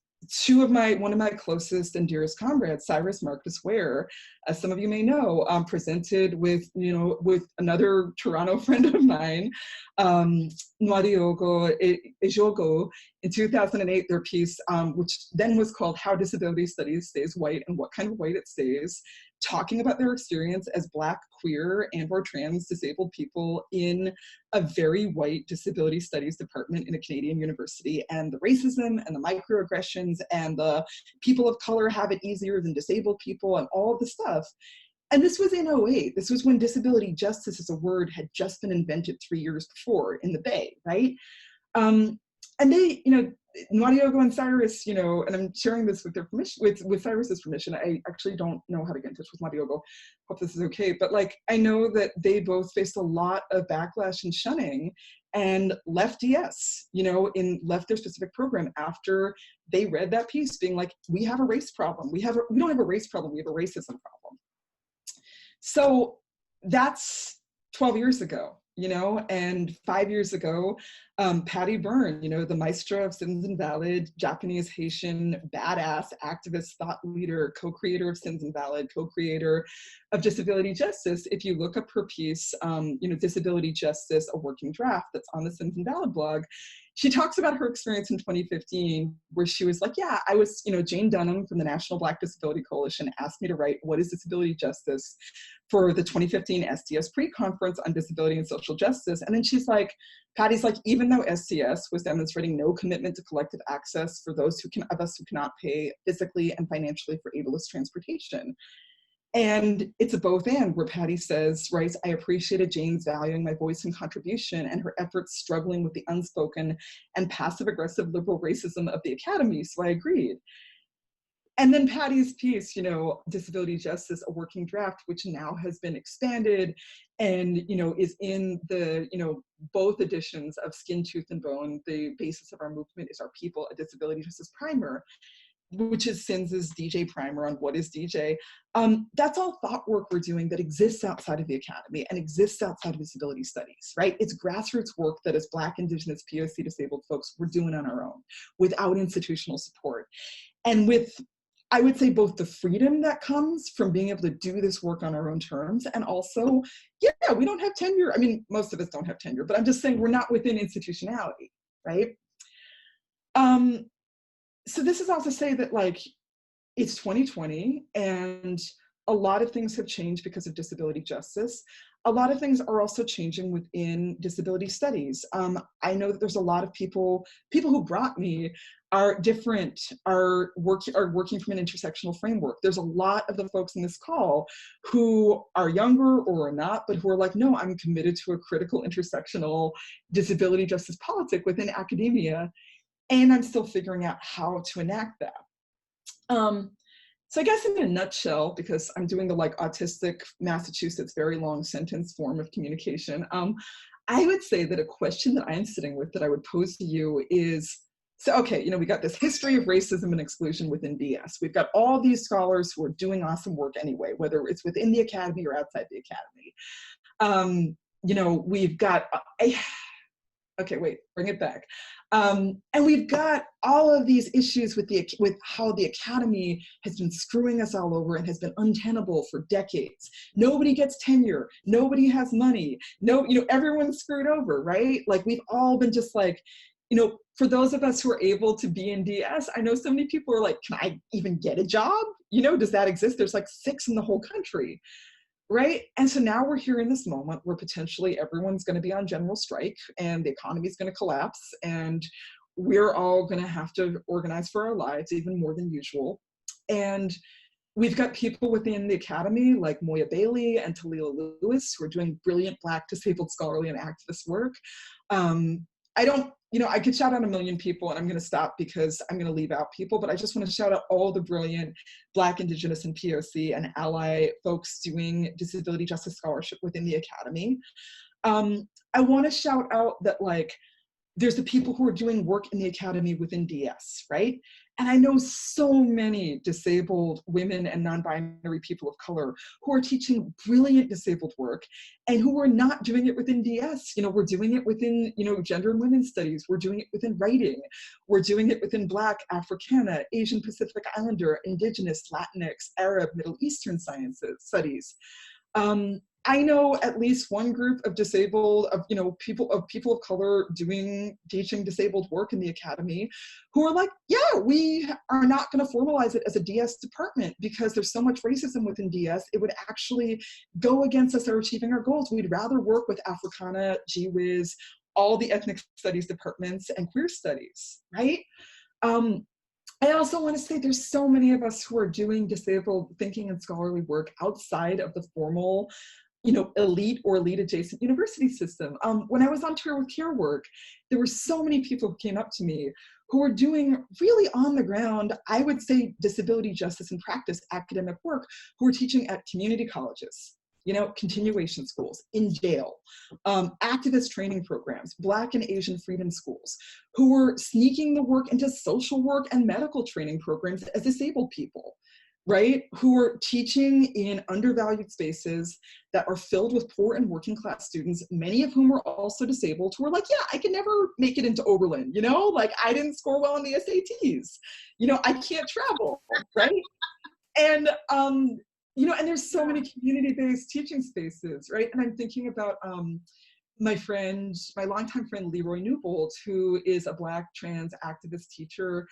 of my closest and dearest comrades, Cyrus Marcus Ware, as some of you may know, presented with another Toronto friend of mine, Nwadiogo Ejogo, in 2008, their piece, which then was called How Disability Studies Stays White and What Kind of White It Stays, talking about their experience as Black, queer, and or trans disabled people in a very white disability studies department in a Canadian university, and the racism and the microaggressions and the people of color have it easier than disabled people and all of the stuff. And this was in 2008. This was when disability justice as a word had just been invented 3 years before in the Bay, right? And they, you know, Nwadiogo and Cyrus, you know, and I'm sharing this with their permission, with Cyrus's permission. I actually don't know how to get in touch with Nwadiogo. Hope this is okay. But like, I know that they both faced a lot of backlash and shunning and left DS, you know, left their specific program after they read that piece being like, we have a race problem. We don't have a race problem, we have a racism problem. So that's 12 years ago. you know, and 5 years ago, Patty Byrne, you know, the maestro of Sins Invalid, Japanese Haitian badass activist, thought leader, co-creator of Sins Invalid, co-creator of Disability Justice. If you look up her piece, you know, Disability Justice, a Working Draft, that's on the Sins Invalid blog, she talks about her experience in 2015, where she was like, yeah, I was, you know, Jane Dunham from the National Black Disability Coalition asked me to write What is Disability Justice for the 2015 SDS pre-conference on disability and social justice. And then she's like, Patty's like, even though SDS was demonstrating no commitment to collective access for those of us who cannot pay physically and financially for ableist transportation. And it's a both and, where Patty says, right, I appreciated Jane's valuing my voice and contribution and her efforts struggling with the unspoken and passive aggressive liberal racism of the academy, so I agreed. And then Patty's piece, you know, Disability Justice, a Working Draft, which now has been expanded and, you know, is in the, you know, both editions of Skin, Tooth, and Bone. The basis of our movement is Our People, a Disability Justice Primer, which is SINS's DJ primer on what is DJ. That's all thought work we're doing that exists outside of the academy and exists outside of disability studies, right? It's grassroots work that as Black, Indigenous, POC disabled folks we're doing on our own without institutional support. And with, I would say, both the freedom that comes from being able to do this work on our own terms, and also, yeah, we don't have tenure. I mean, most of us don't have tenure, but I'm just saying we're not within institutionality, right? So this is also to say that, like, it's 2020 and a lot of things have changed because of disability justice. A lot of things are also changing within disability studies. I know that there's a lot of people who brought me are different, are working from an intersectional framework. There's a lot of the folks in this call who are younger or are not, but who are like, no, I'm committed to a critical intersectional disability justice politic within academia. And I'm still figuring out how to enact that. So I guess in a nutshell, because I'm doing the like autistic Massachusetts very long sentence form of communication, I would say that a question that I'm sitting with that I would pose to you is, so okay, you know, we got this history of racism and exclusion within DS. We've got all these scholars who are doing awesome work anyway, whether it's within the academy or outside the academy. You know, we've got okay, wait, bring it back. And we've got all of these issues with how the academy has been screwing us all over and has been untenable for decades. Nobody gets tenure, nobody has money, no, you know, everyone's screwed over, right? Like, we've all been just like, you know, for those of us who are able to be in DS, I know so many people are like, can I even get a job? You know, does that exist? There's like 6 in the whole country. Right? And so now we're here in this moment where potentially everyone's going to be on general strike and the economy is going to collapse and we're all going to have to organize for our lives even more than usual. And we've got people within the academy like Moya Bailey and Talia Lewis who are doing brilliant Black disabled scholarly and activist work. I don't, you know, I could shout out a million people and I'm going to stop because I'm going to leave out people, but I just want to shout out all the brilliant Black, Indigenous, and POC and ally folks doing disability justice scholarship within the academy. I want to shout out that, like, there's the people who are doing work in the academy within DS, right? And I know so many disabled women and non-binary people of color who are teaching brilliant disabled work and who are not doing it within DS. You know, we're doing it within, you know, gender and women's studies. We're doing it within writing. We're doing it within Black, Africana, Asian Pacific Islander, Indigenous, Latinx, Arab, Middle Eastern studies. I know at least one group of disabled, you know, people of color teaching disabled work in the academy who are like, yeah, we are not going to formalize it as a DS department because there's so much racism within DS, it would actually go against us achieving our goals. We'd rather work with Africana, GWIS, all the ethnic studies departments and queer studies, right? I also want to say there's so many of us who are doing disabled thinking and scholarly work outside of the formal, you know, elite or elite adjacent university system. When I was on tour with Care Work, there were so many people who came up to me who were doing really on the ground, I would say, disability justice and practice academic work, who were teaching at community colleges, you know, continuation schools, in jail, activist training programs, Black and Asian freedom schools, who were sneaking the work into social work and medical training programs as disabled people. right? Who are teaching in undervalued spaces that are filled with poor and working class students, many of whom are also disabled, who are like, yeah, I can never make it into Oberlin, you know? Like, I didn't score well on the SATs. You know, I can't travel, right? And, you know, and there's so many community-based teaching spaces, right? And I'm thinking about my longtime friend, Leroy Newbold, who is a Black trans activist teacher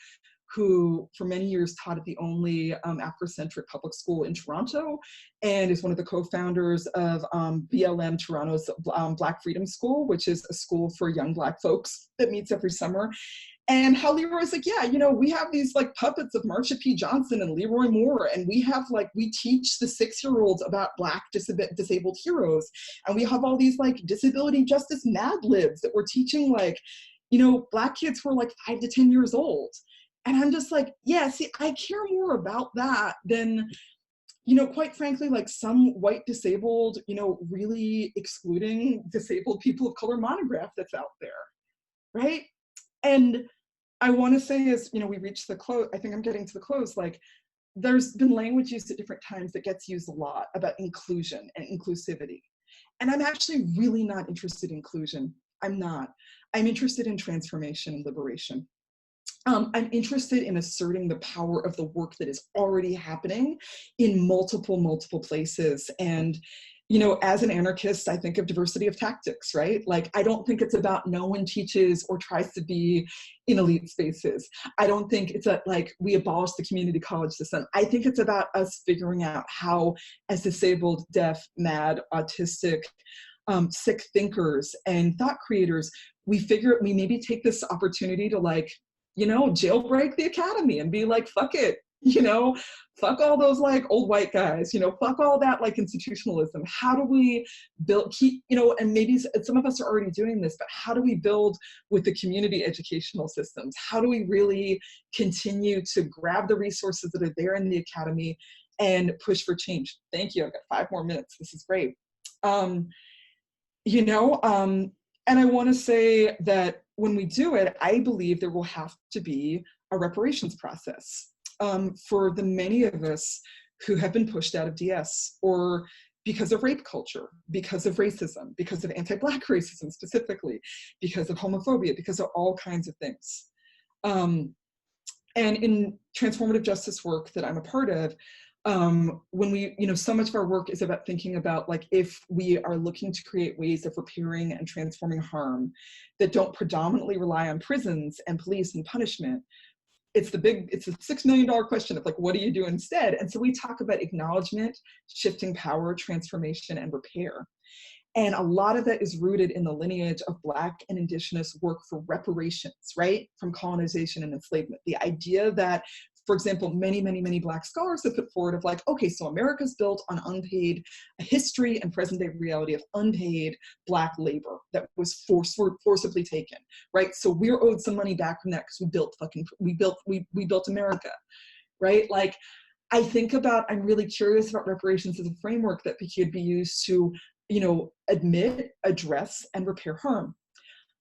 who for many years taught at the only Afrocentric public school in Toronto, and is one of the co-founders of BLM Toronto's Black Freedom School, which is a school for young Black folks that meets every summer. And how Leroy's like, yeah, you know, we have these like puppets of Marsha P. Johnson and Leroy Moore, and we have like, we teach the 6-year-olds about Black disabled heroes, and we have all these like disability justice Mad Libs that we're teaching like, you know, Black kids who are like 5 to 10 years old. And I'm just like, yeah, see, I care more about that than, you know, quite frankly, like some white disabled, you know, really excluding disabled people of color monograph that's out there, right? And I want to say, as you know, we reach the close, I think I'm getting to the close, like there's been language used at different times that gets used a lot about inclusion and inclusivity. And I'm actually really not interested in inclusion. I'm not. I'm interested in transformation and liberation. I'm interested in asserting the power of the work that is already happening in multiple places. And, you know, as an anarchist, I think of diversity of tactics, right? Like, I don't think it's about no one teaches or tries to be in elite spaces. I don't think it's like we abolish the community college system. I think it's about us figuring out how, as disabled, deaf, mad, autistic, sick thinkers and thought creators, we maybe take this opportunity to like, you know, jailbreak the academy and be like, fuck it, you know, fuck all those like old white guys, you know, fuck all that like institutionalism. How do we you know, and maybe some of us are already doing this, but how do we build with the community educational systems? How do we really continue to grab the resources that are there in the academy and push for change? Thank you, I've got 5 more minutes, this is great. You know, and I want to say that when we do it, I believe there will have to be a reparations process for the many of us who have been pushed out of DS, or because of rape culture, because of racism, because of anti-Black racism specifically, because of homophobia, because of all kinds of things. And in transformative justice work that I'm a part of, when we, you know, so much of our work is about thinking about like, if we are looking to create ways of repairing and transforming harm that don't predominantly rely on prisons and police and punishment, it's the $6 million question of like, what do you do instead? And so we talk about acknowledgement, shifting power, transformation, and repair. And a lot of that is rooted in the lineage of Black and Indigenous work for reparations, right? From colonization and enslavement. The idea that, for example, many Black scholars have put forward of like, okay, so America's built on a history and present day reality of unpaid Black labor that was forcibly taken, right? So we're owed some money back from that because we built America, right? Like, I think about, I'm really curious about reparations as a framework that could be used to, you know, admit, address, and repair harm.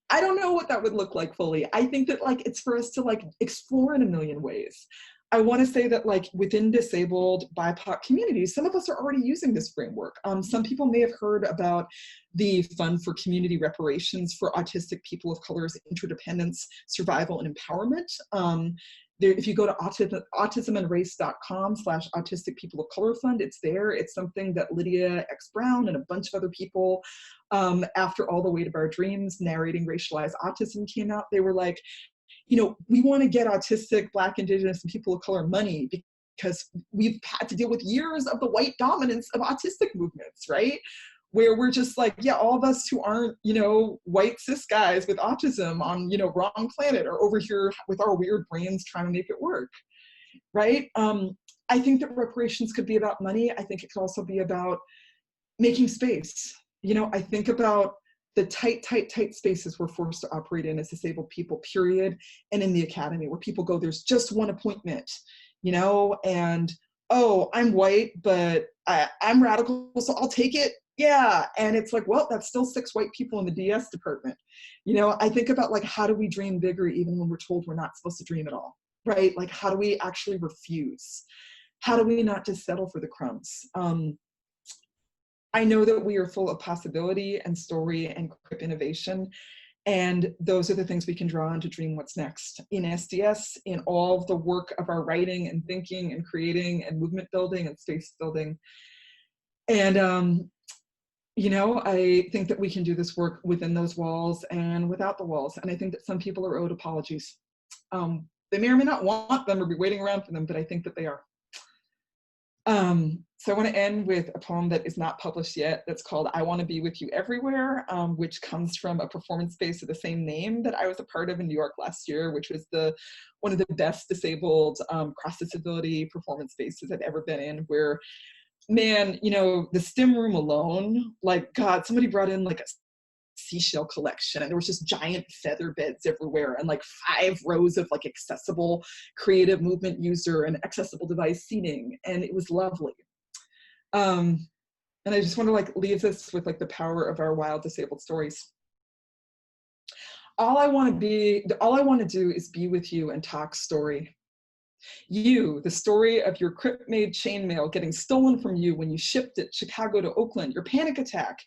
I don't know what that would look like fully. I think that like, it's for us to like explore in a million ways. I want to say that like within disabled BIPOC communities, some of us are already using this framework. Some people may have heard about the Fund for Community Reparations for Autistic People of Color's Interdependence, Survival, and Empowerment. If you go to autismandrace.com/autistic people of color fund, it's there. It's something that Lydia X. Brown and a bunch of other people, after All the Weight of Our Dreams, narrating racialized autism came out, they were like, you know, we want to get autistic, Black, Indigenous, and people of color money because we've had to deal with years of the white dominance of autistic movements, right? Where we're just like, yeah, all of us who aren't, you know, white cis guys with autism on, you know, wrong planet are over here with our weird brains trying to make it work, right? I think that reparations could be about money. I think it could also be about making space. You know, I think about the tight spaces we're forced to operate in as disabled people, period, and in the academy where people go, there's just one appointment, you know, and, oh, I'm white, but I'm radical, so I'll take it. Yeah, and it's like, well, that's still 6 white people in the DS department. You know, I think about like, how do we dream bigger even when we're told we're not supposed to dream at all, right? Like, how do we actually refuse? how do we not just settle for the crumbs? I know that we are full of possibility and story and Crip innovation. And those are the things we can draw on to dream what's next. In SDS, in all of the work of our writing and thinking and creating and movement building and space building. And, you know, I think that we can do this work within those walls and without the walls. And I think that some people are owed apologies. They may or may not want them or be waiting around for them, but I think that they are. So I want to end with a poem that is not published yet that's called I Want to Be With You Everywhere, which comes from a performance space of the same name that I was a part of in New York last year, which was one of the best disabled cross-disability performance spaces I've ever been in, where, man, you know, the STEM room alone, like, God, somebody brought in like a seashell collection and there was just giant feather beds everywhere and like 5 rows of like accessible creative movement user and accessible device seating, and it was lovely. And I just want to like leave this with like the power of our wild disabled stories. All I want to do is be with you and talk story. You, the story of your Crip-made chainmail getting stolen from you when you shipped it Chicago to Oakland, your panic attack,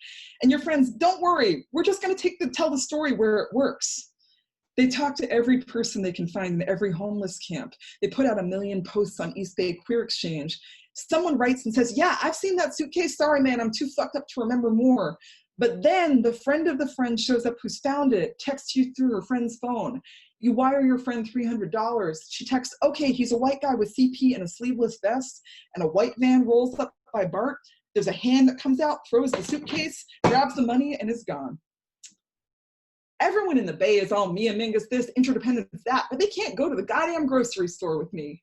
and your friends, don't worry, we're just going to tell the story where it works. They talk to every person they can find in every homeless camp. They put out 1 million posts on East Bay Queer Exchange. Someone writes and says, yeah, I've seen that suitcase, sorry man, I'm too fucked up to remember more. But then the friend of the friend shows up who's found it, texts you through her friend's phone. You wire your friend $300. She texts, okay, he's a white guy with CP and a sleeveless vest, and a white van rolls up by BART. There's a hand that comes out, throws the suitcase, grabs the money, and is gone. Everyone in the Bay is all Mia Mingus this, interdependence that, but they can't go to the goddamn grocery store with me.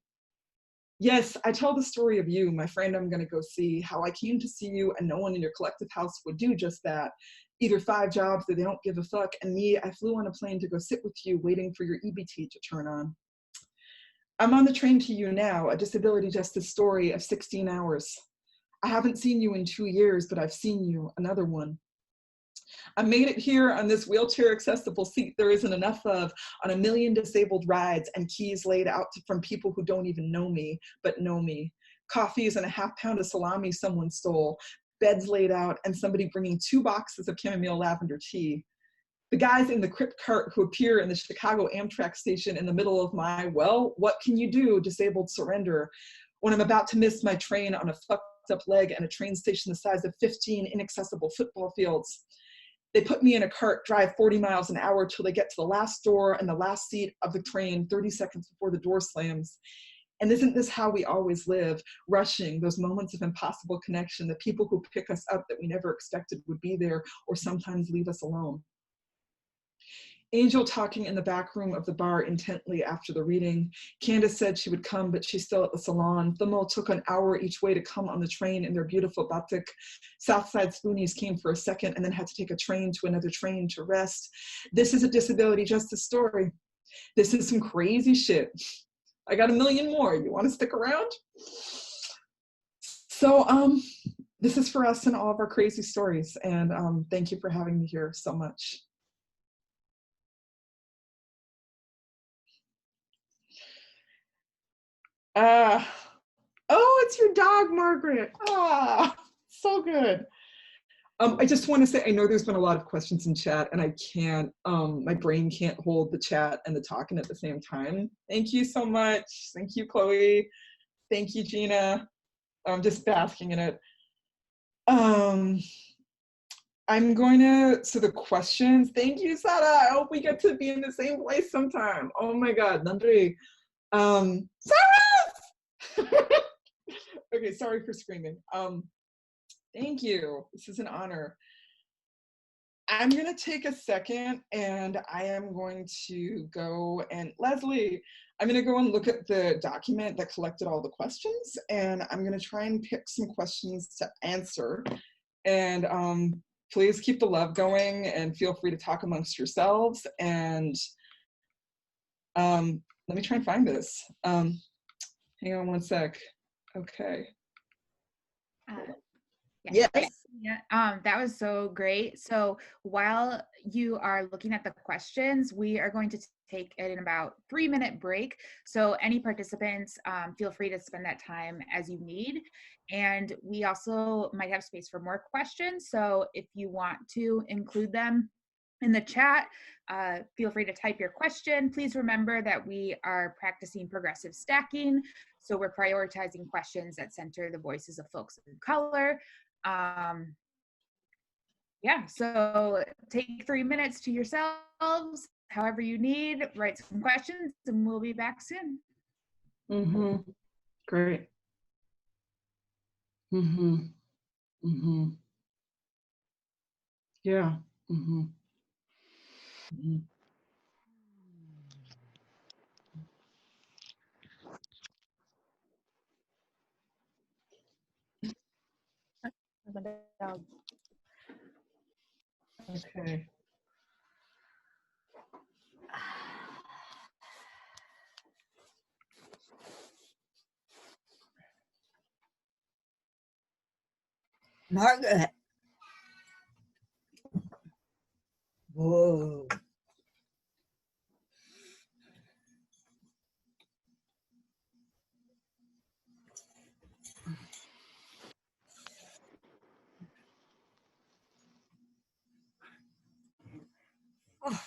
Yes, I tell the story of you, my friend I'm gonna go see, how I came to see you and no one in your collective house would do just that. Either 5 jobs that they don't give a fuck, and me, I flew on a plane to go sit with you waiting for your EBT to turn on. I'm on the train to you now, a disability justice story of 16 hours. I haven't seen you in 2 years, but I've seen you, another one. I made it here on this wheelchair accessible seat there isn't enough of, on 1 million disabled rides and keys laid out from people who don't even know me, but know me. Coffees and a ½ pound of salami someone stole, beds laid out, and somebody bringing 2 boxes of chamomile lavender tea. The guys in the Crip cart who appear in the Chicago Amtrak station in the middle of my, well, what can you do, disabled surrender, when I'm about to miss my train on a fucked up leg and a train station the size of 15 inaccessible football fields. They put me in a cart, drive 40 miles an hour till they get to the last door and the last seat of the train 30 seconds before the door slams. And isn't this how we always live, rushing those moments of impossible connection, the people who pick us up that we never expected would be there or sometimes leave us alone. Angel talking in the back room of the bar intently after the reading. Candace said she would come, but she's still at the salon. Thimo took an hour each way to come on the train in their beautiful batik. Southside Spoonies came for a second and then had to take a train to another train to rest. This is a disability justice story. This is some crazy shit. I got 1 million more. You want to stick around? So this is for us and all of our crazy stories. And thank you for having me here so much. Oh, it's your dog, Margaret. So good. I just want to say, I know there's been a lot of questions in chat and I can't, my brain can't hold the chat and the talking at the same time. Thank you so much. Thank you, Chloe. Thank you, Gina. I'm just basking in it. I'm going to, so the questions, thank you, Sara. I hope we get to be in the same place sometime. Oh my God, Nandri. Sarah! Okay, sorry for screaming. Thank you. This is an honor. I'm going to take a second and I am going to go and, Leslie, I'm going to go and look at the document that collected all the questions and I'm going to try and pick some questions to answer. And please keep the love going and feel free to talk amongst yourselves. And let me try and find this. Hang on one sec. Okay. Yes. Yeah, that was so great. So while you are looking at the questions, we are going to take an about 3-minute break. So any participants, feel free to spend that time as you need. And we also might have space for more questions. So if you want to include them in the chat, feel free to type your question. Please remember that we are practicing progressive stacking. So we're prioritizing questions that center the voices of folks of color. Um, yeah, so take 3 minutes to yourselves, however you need, write some questions, and we'll be back soon. Mm-hmm. Great. Mm-hmm. Mm-hmm. Yeah. Mm-hmm. Mm-hmm. Okay. Margaret. Whoa. Oh,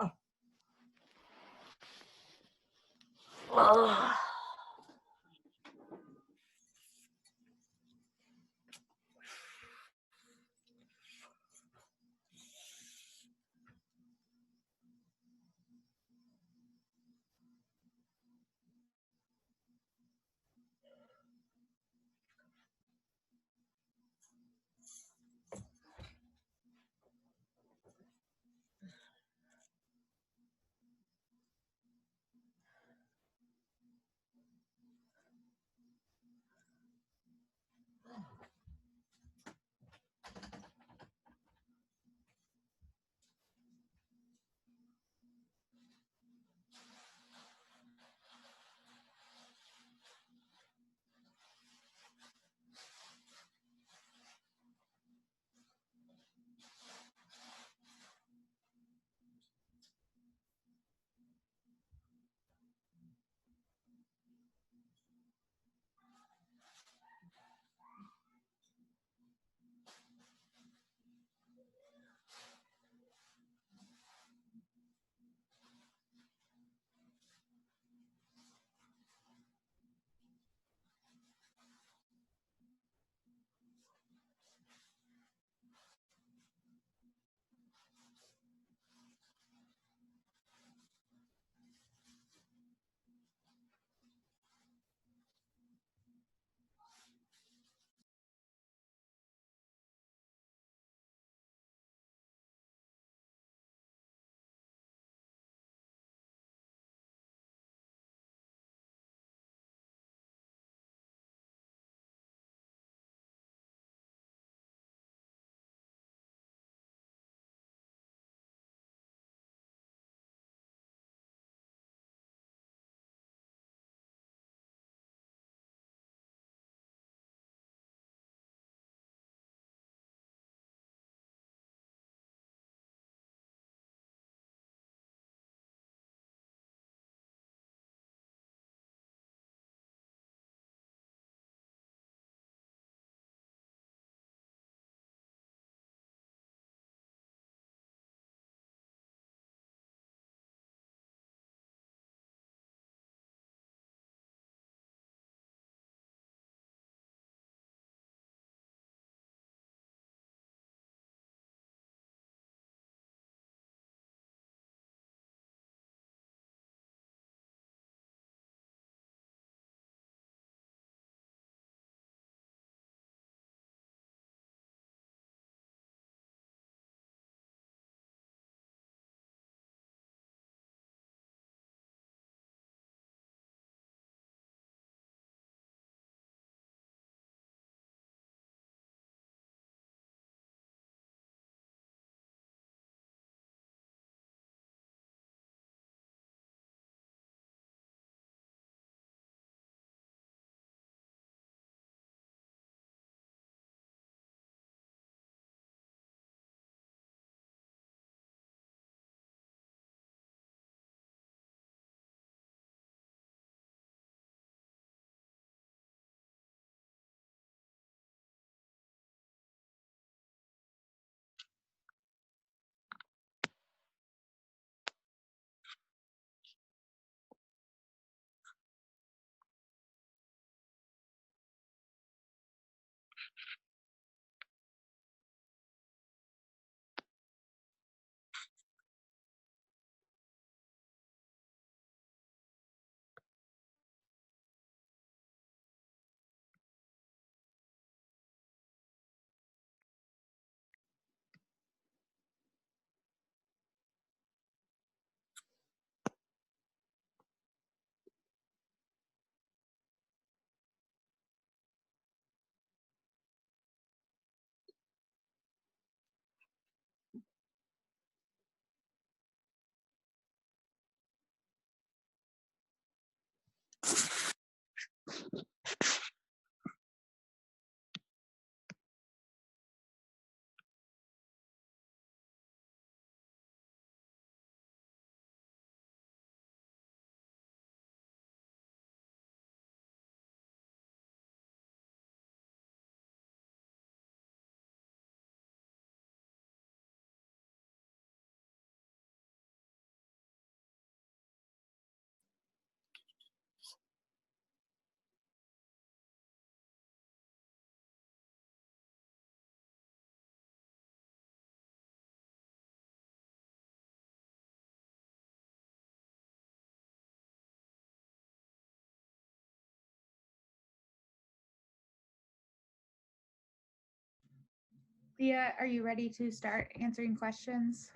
oh. Oh. Leah, are you ready to start answering questions?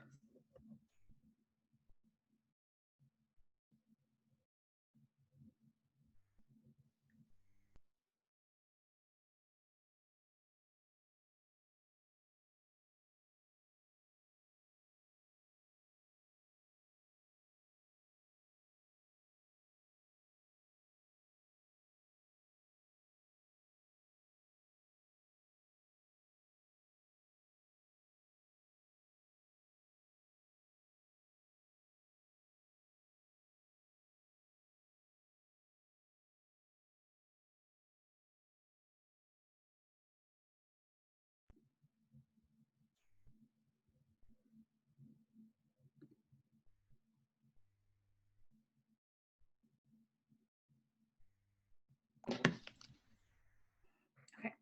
Okay.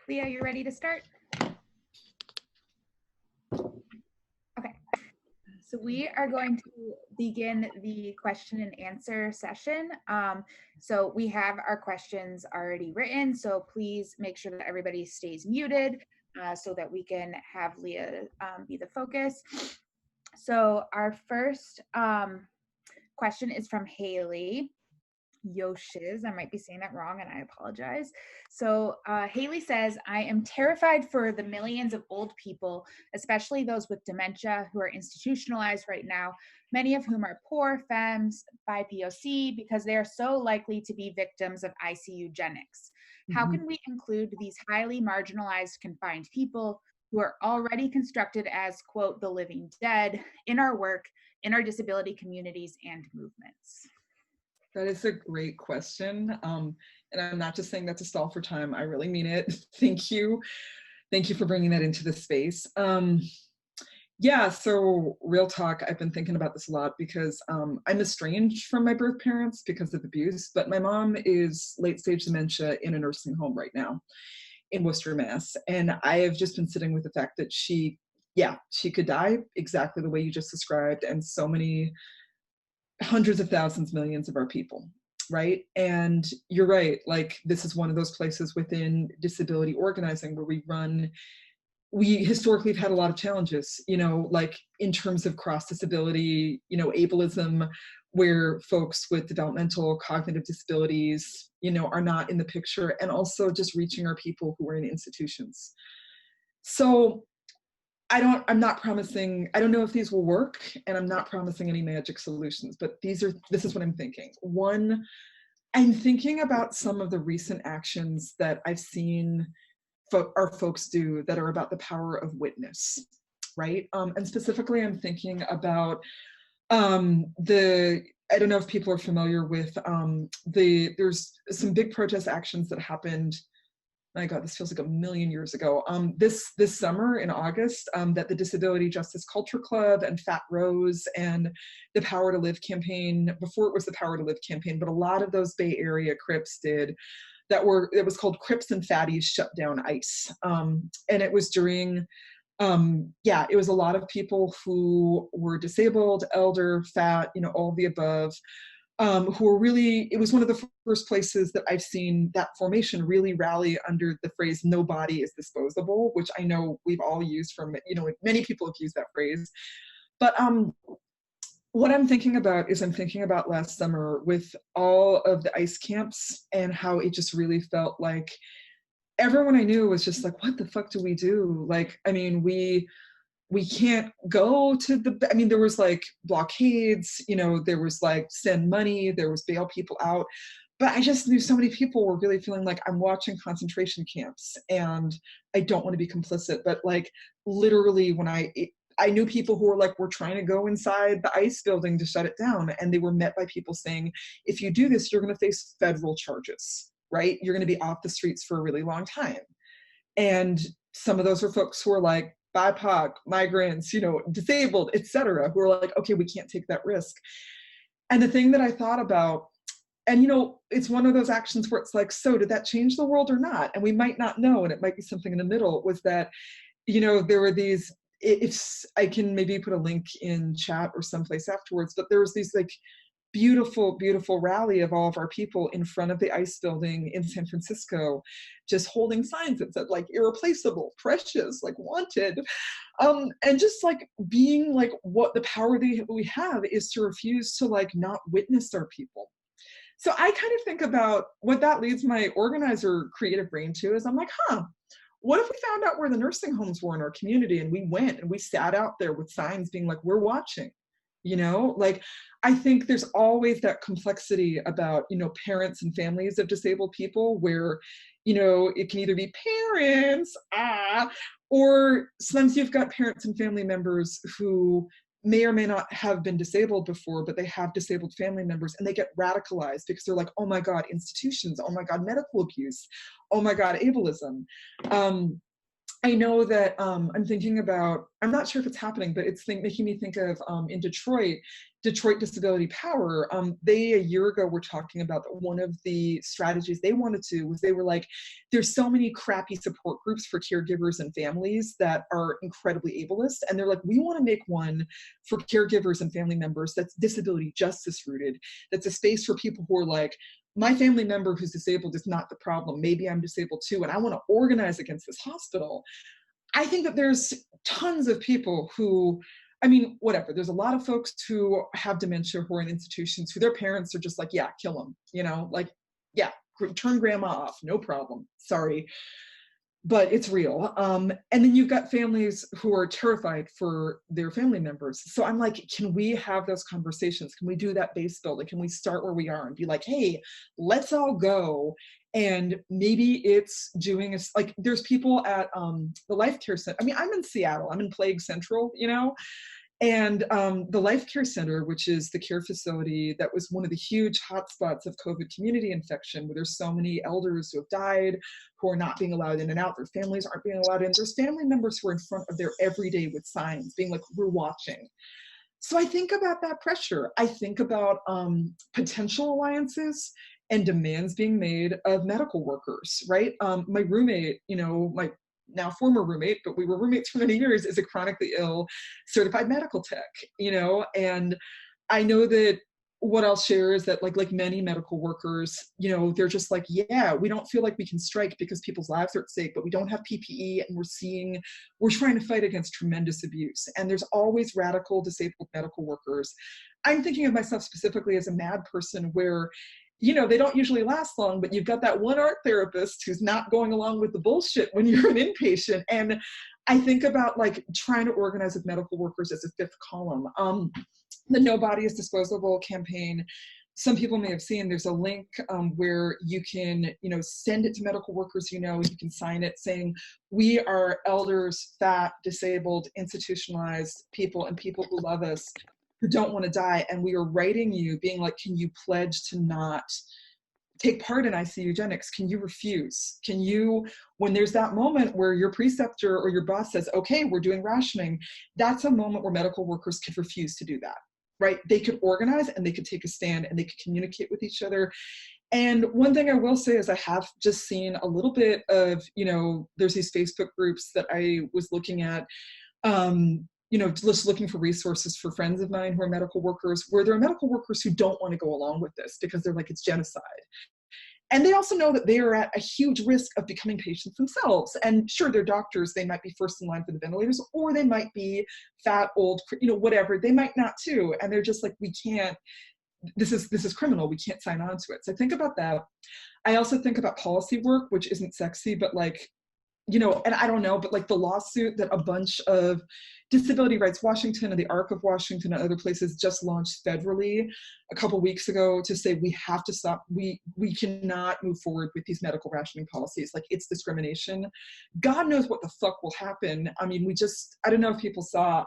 Leah, you ready to start? Okay. So we are going to begin the question and answer session. So we have our questions already written, so please make sure that everybody stays muted so that we can have Leah be the focus. So our first question is from Haley Yoshiz. I might be saying that wrong and I apologize. So Haley says, I am terrified for the millions of old people, especially those with dementia who are institutionalized right now, many of whom are poor, femmes, BIPOC, because they are so likely to be victims of ICU eugenics. How can we include these highly marginalized confined people who are already constructed as, quote, the living dead in our work, in our disability communities and movements? That is a great question. And I'm not just saying that to stall for time. I really mean it. Thank you. Thank you for bringing that into the space. Yeah, so real talk, I've been thinking about this a lot because I'm estranged from my birth parents because of abuse, but my mom is late stage dementia in a nursing home right now in Worcester, Mass. And I have just been sitting with the fact that she could die exactly the way you just described, and so many hundreds of thousands, millions of our people, right? And you're right, like this is one of those places within disability organizing where we historically have had a lot of challenges, you know, like in terms of cross disability, you know, ableism, where folks with developmental cognitive disabilities, you know, are not in the picture, and also just reaching our people who are in institutions. So I'm not promising, I don't know if these will work, and I'm not promising any magic solutions, but this is what I'm thinking. One, I'm thinking about some of the recent actions that I've seen our folks do that are about the power of witness, right? And specifically, I'm thinking about I don't know if people are familiar with there's some big protest actions that happened. My God, this feels like a million years ago. This summer in August, that the Disability Justice Culture Club and Fat Rose and the Power to Live campaign, before it was the Power to Live campaign, but a lot of those Bay Area Crips did, it was called Crips and Fatties Shut Down ICE. And it was during, it was a lot of people who were disabled, elder, fat, you know, all of the above, who were really, it was one of the first places that I've seen that formation really rally under the phrase, no body is disposable, which I know we've all used from, you know, many people have used that phrase. But what I'm thinking about is I'm thinking about last summer with all of the ICE camps and how it just really felt like everyone I knew was just like, what the fuck do we do? Like, I mean, we we can't go to the, I mean, there was like blockades, you know, there was like send money, there was bail people out. But I just knew so many people were really feeling like I'm watching concentration camps and I don't want to be complicit. But like literally when I knew people who were like, we're trying to go inside the ICE building to shut it down. And they were met by people saying, if you do this, you're going to face federal charges, right? You're going to be off the streets for a really long time. And some of those were folks who were like BIPOC, migrants, you know, disabled, etc., who were like, okay, we can't take that risk. And the thing that I thought about, and you know, it's one of those actions where it's like, so did that change the world or not? And we might not know, and it might be something in the middle, was that, you know, there were these, if I can maybe put a link in chat or someplace afterwards, but there was these like beautiful, beautiful rally of all of our people in front of the ICE building in San Francisco, just holding signs that said like irreplaceable, precious, like wanted. And just like being like, what the power that we have is to refuse to like not witness our people. So I kind of think about what that leads my organizer creative brain to is I'm like, what if we found out where the nursing homes were in our community and we went and we sat out there with signs being like, we're watching, you know? Like, I think there's always that complexity about, you know, parents and families of disabled people where, you know, it can either be parents, or sometimes you've got parents and family members who may or may not have been disabled before, but they have disabled family members and they get radicalized because they're like, oh my God, institutions, oh my God, medical abuse, oh my God, ableism. I know that I'm thinking about, I'm not sure if it's happening, but it's making me think of in Detroit Disability Power. They a year ago were talking about that one of the strategies they wanted to was they were like, there's so many crappy support groups for caregivers and families that are incredibly ableist. And they're like, we want to make one for caregivers and family members that's disability justice rooted, that's a space for people who are like, my family member who's disabled is not the problem. Maybe I'm disabled too, and I want to organize against this hospital. I think that there's tons of people who, I mean, whatever. There's a lot of folks who have dementia who are in institutions who their parents are just like, yeah, kill them, you know, like, yeah, turn grandma off, no problem, sorry. But it's real. And then you've got families who are terrified for their family members. So I'm like, can we have those conversations? Can we do that base building? Can we start where we are and be like, hey, let's all go. And maybe it's doing like, there's people at the Life Care Center. I mean, I'm in Seattle, I'm in Plague Central, you know? And the Life Care Center, which is the care facility that was one of the huge hotspots of COVID community infection, where there's so many elders who have died, who are not being allowed in and out, their families aren't being allowed in, there's family members who are in front of their everyday with signs, being like, we're watching. So I think about that pressure. I think about potential alliances and demands being made of medical workers, right? My roommate, you know, my now former roommate, but we were roommates for many years, is a chronically ill certified medical tech, you know, and I know that what I'll share is that like many medical workers, you know, they're just like, yeah, we don't feel like we can strike because people's lives are at stake, but we don't have PPE and we're trying to fight against tremendous abuse. And there's always radical disabled medical workers. I'm thinking of myself specifically as a MAD person where, you know, they don't usually last long, but you've got that one art therapist who's not going along with the bullshit when you're an inpatient. And I think about like trying to organize with medical workers as a fifth column. The No Body is Disposable campaign, some people may have seen, there's a link where you can, you know, send it to medical workers, you know, you can sign it saying, we are elders, fat, disabled, institutionalized people and people who love us, who don't want to die, and we are writing you being like, can you pledge to not take part in ICU eugenics? Can you refuse? Can you, when there's that moment where your preceptor or your boss says, okay, we're doing rationing, that's a moment where medical workers could refuse to do that, right? They could organize and they could take a stand and they could communicate with each other. And one thing I will say is I have just seen a little bit of, you know, there's these Facebook groups that I was looking at, you know, just looking for resources for friends of mine who are medical workers, where there are medical workers who don't want to go along with this because they're like, it's genocide. And they also know that they are at a huge risk of becoming patients themselves. And sure, they're doctors, they might be first in line for the ventilators, or they might be fat, old, you know, whatever, they might not too. And they're just like, we can't, this is criminal, we can't sign on to it. So I think about that. I also think about policy work, which isn't sexy, but like, you know, and I don't know, but like the lawsuit that a bunch of Disability Rights Washington and the ARC of Washington and other places just launched federally a couple weeks ago to say we have to stop, we cannot move forward with these medical rationing policies, like it's discrimination. God knows what the fuck will happen. I mean, I don't know if people saw,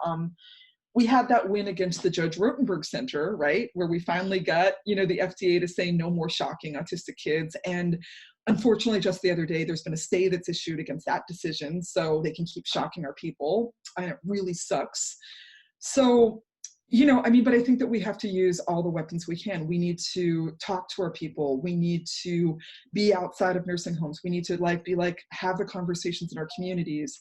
we had that win against the Judge Rotenberg Center, right? Where we finally got, you know, the FDA to say no more shocking autistic kids. And unfortunately, just the other day, there's been a stay that's issued against that decision so they can keep shocking our people. And it really sucks. So, you know, I mean, but I think that we have to use all the weapons we can. We need to talk to our people. We need to be outside of nursing homes. We need to have the conversations in our communities.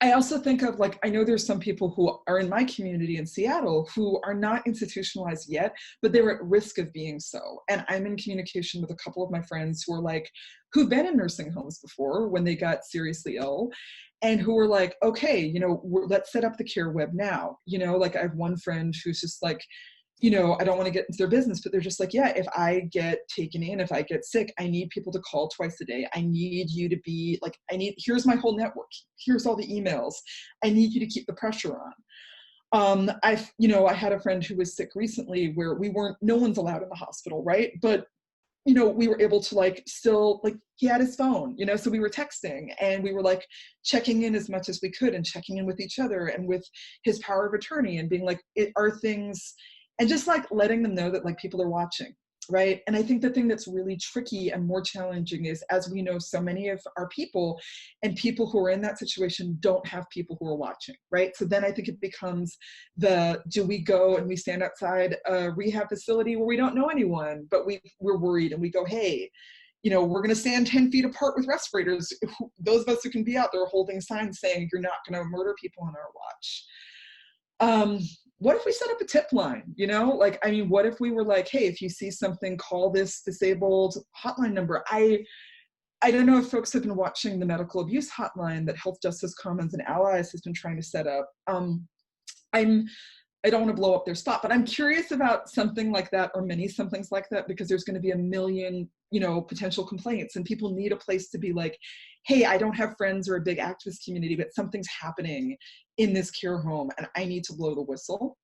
I also think of I know there's some people who are in my community in Seattle who are not institutionalized yet, but they're at risk of being so. And I'm in communication with a couple of my friends who are who've been in nursing homes before when they got seriously ill, and who were like, okay, you know, let's set up the care web now. You know, I have one friend who's just you know, I don't want to get into their business, but they're just yeah, if I get taken in, if I get sick, I need people to call twice a day. I need you to be here's my whole network. Here's all the emails. I need you to keep the pressure on. I had a friend who was sick recently where no one's allowed in the hospital, right? But, you know, we were able to still he had his phone, you know, so we were texting and we were checking in as much as we could and checking in with each other and with his power of attorney and being are things, and just letting them know that people are watching, right? And I think the thing that's really tricky and more challenging is, as we know, so many of our people and people who are in that situation don't have people who are watching, right? So then I think it becomes do we go and we stand outside a rehab facility where we don't know anyone, but we're worried and we go, hey, you know, we're going to stand 10 feet apart with respirators. Those of us who can be out there holding signs saying you're not going to murder people on our watch. What if we set up a tip line, you know? I mean, what if we were hey, if you see something, call this disabled hotline number. I don't know if folks have been watching the medical abuse hotline that Health Justice Commons and Allies has been trying to set up. I don't want to blow up their spot, but I'm curious about something like that or many somethings like that, because there's going to be a million, you know, potential complaints, and people need a place to be hey, I don't have friends or a big activist community, but something's happening in this care home and I need to blow the whistle.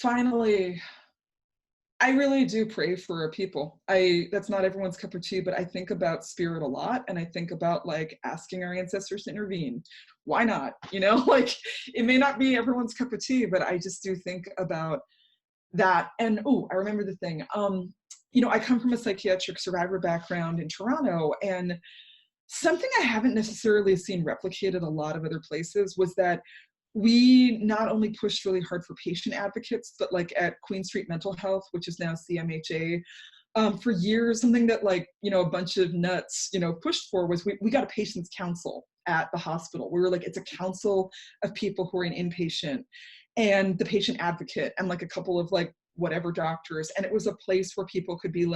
Finally, I really do pray for our people. That's not everyone's cup of tea, but I think about spirit a lot, and I think about asking our ancestors to intervene. Why not? You know, it may not be everyone's cup of tea, but I just do think about that. And I remember the thing. You know, I come from a psychiatric survivor background in Toronto, and something I haven't necessarily seen replicated a lot of other places was that we not only pushed really hard for patient advocates, but at Queen Street Mental Health, which is now CMHA, for years, something that you know, a bunch of nuts, you know, pushed for was we got a patient's council at the hospital. We were it's a council of people who are in inpatient, and the patient advocate and a couple of whatever doctors. And it was a place where people could be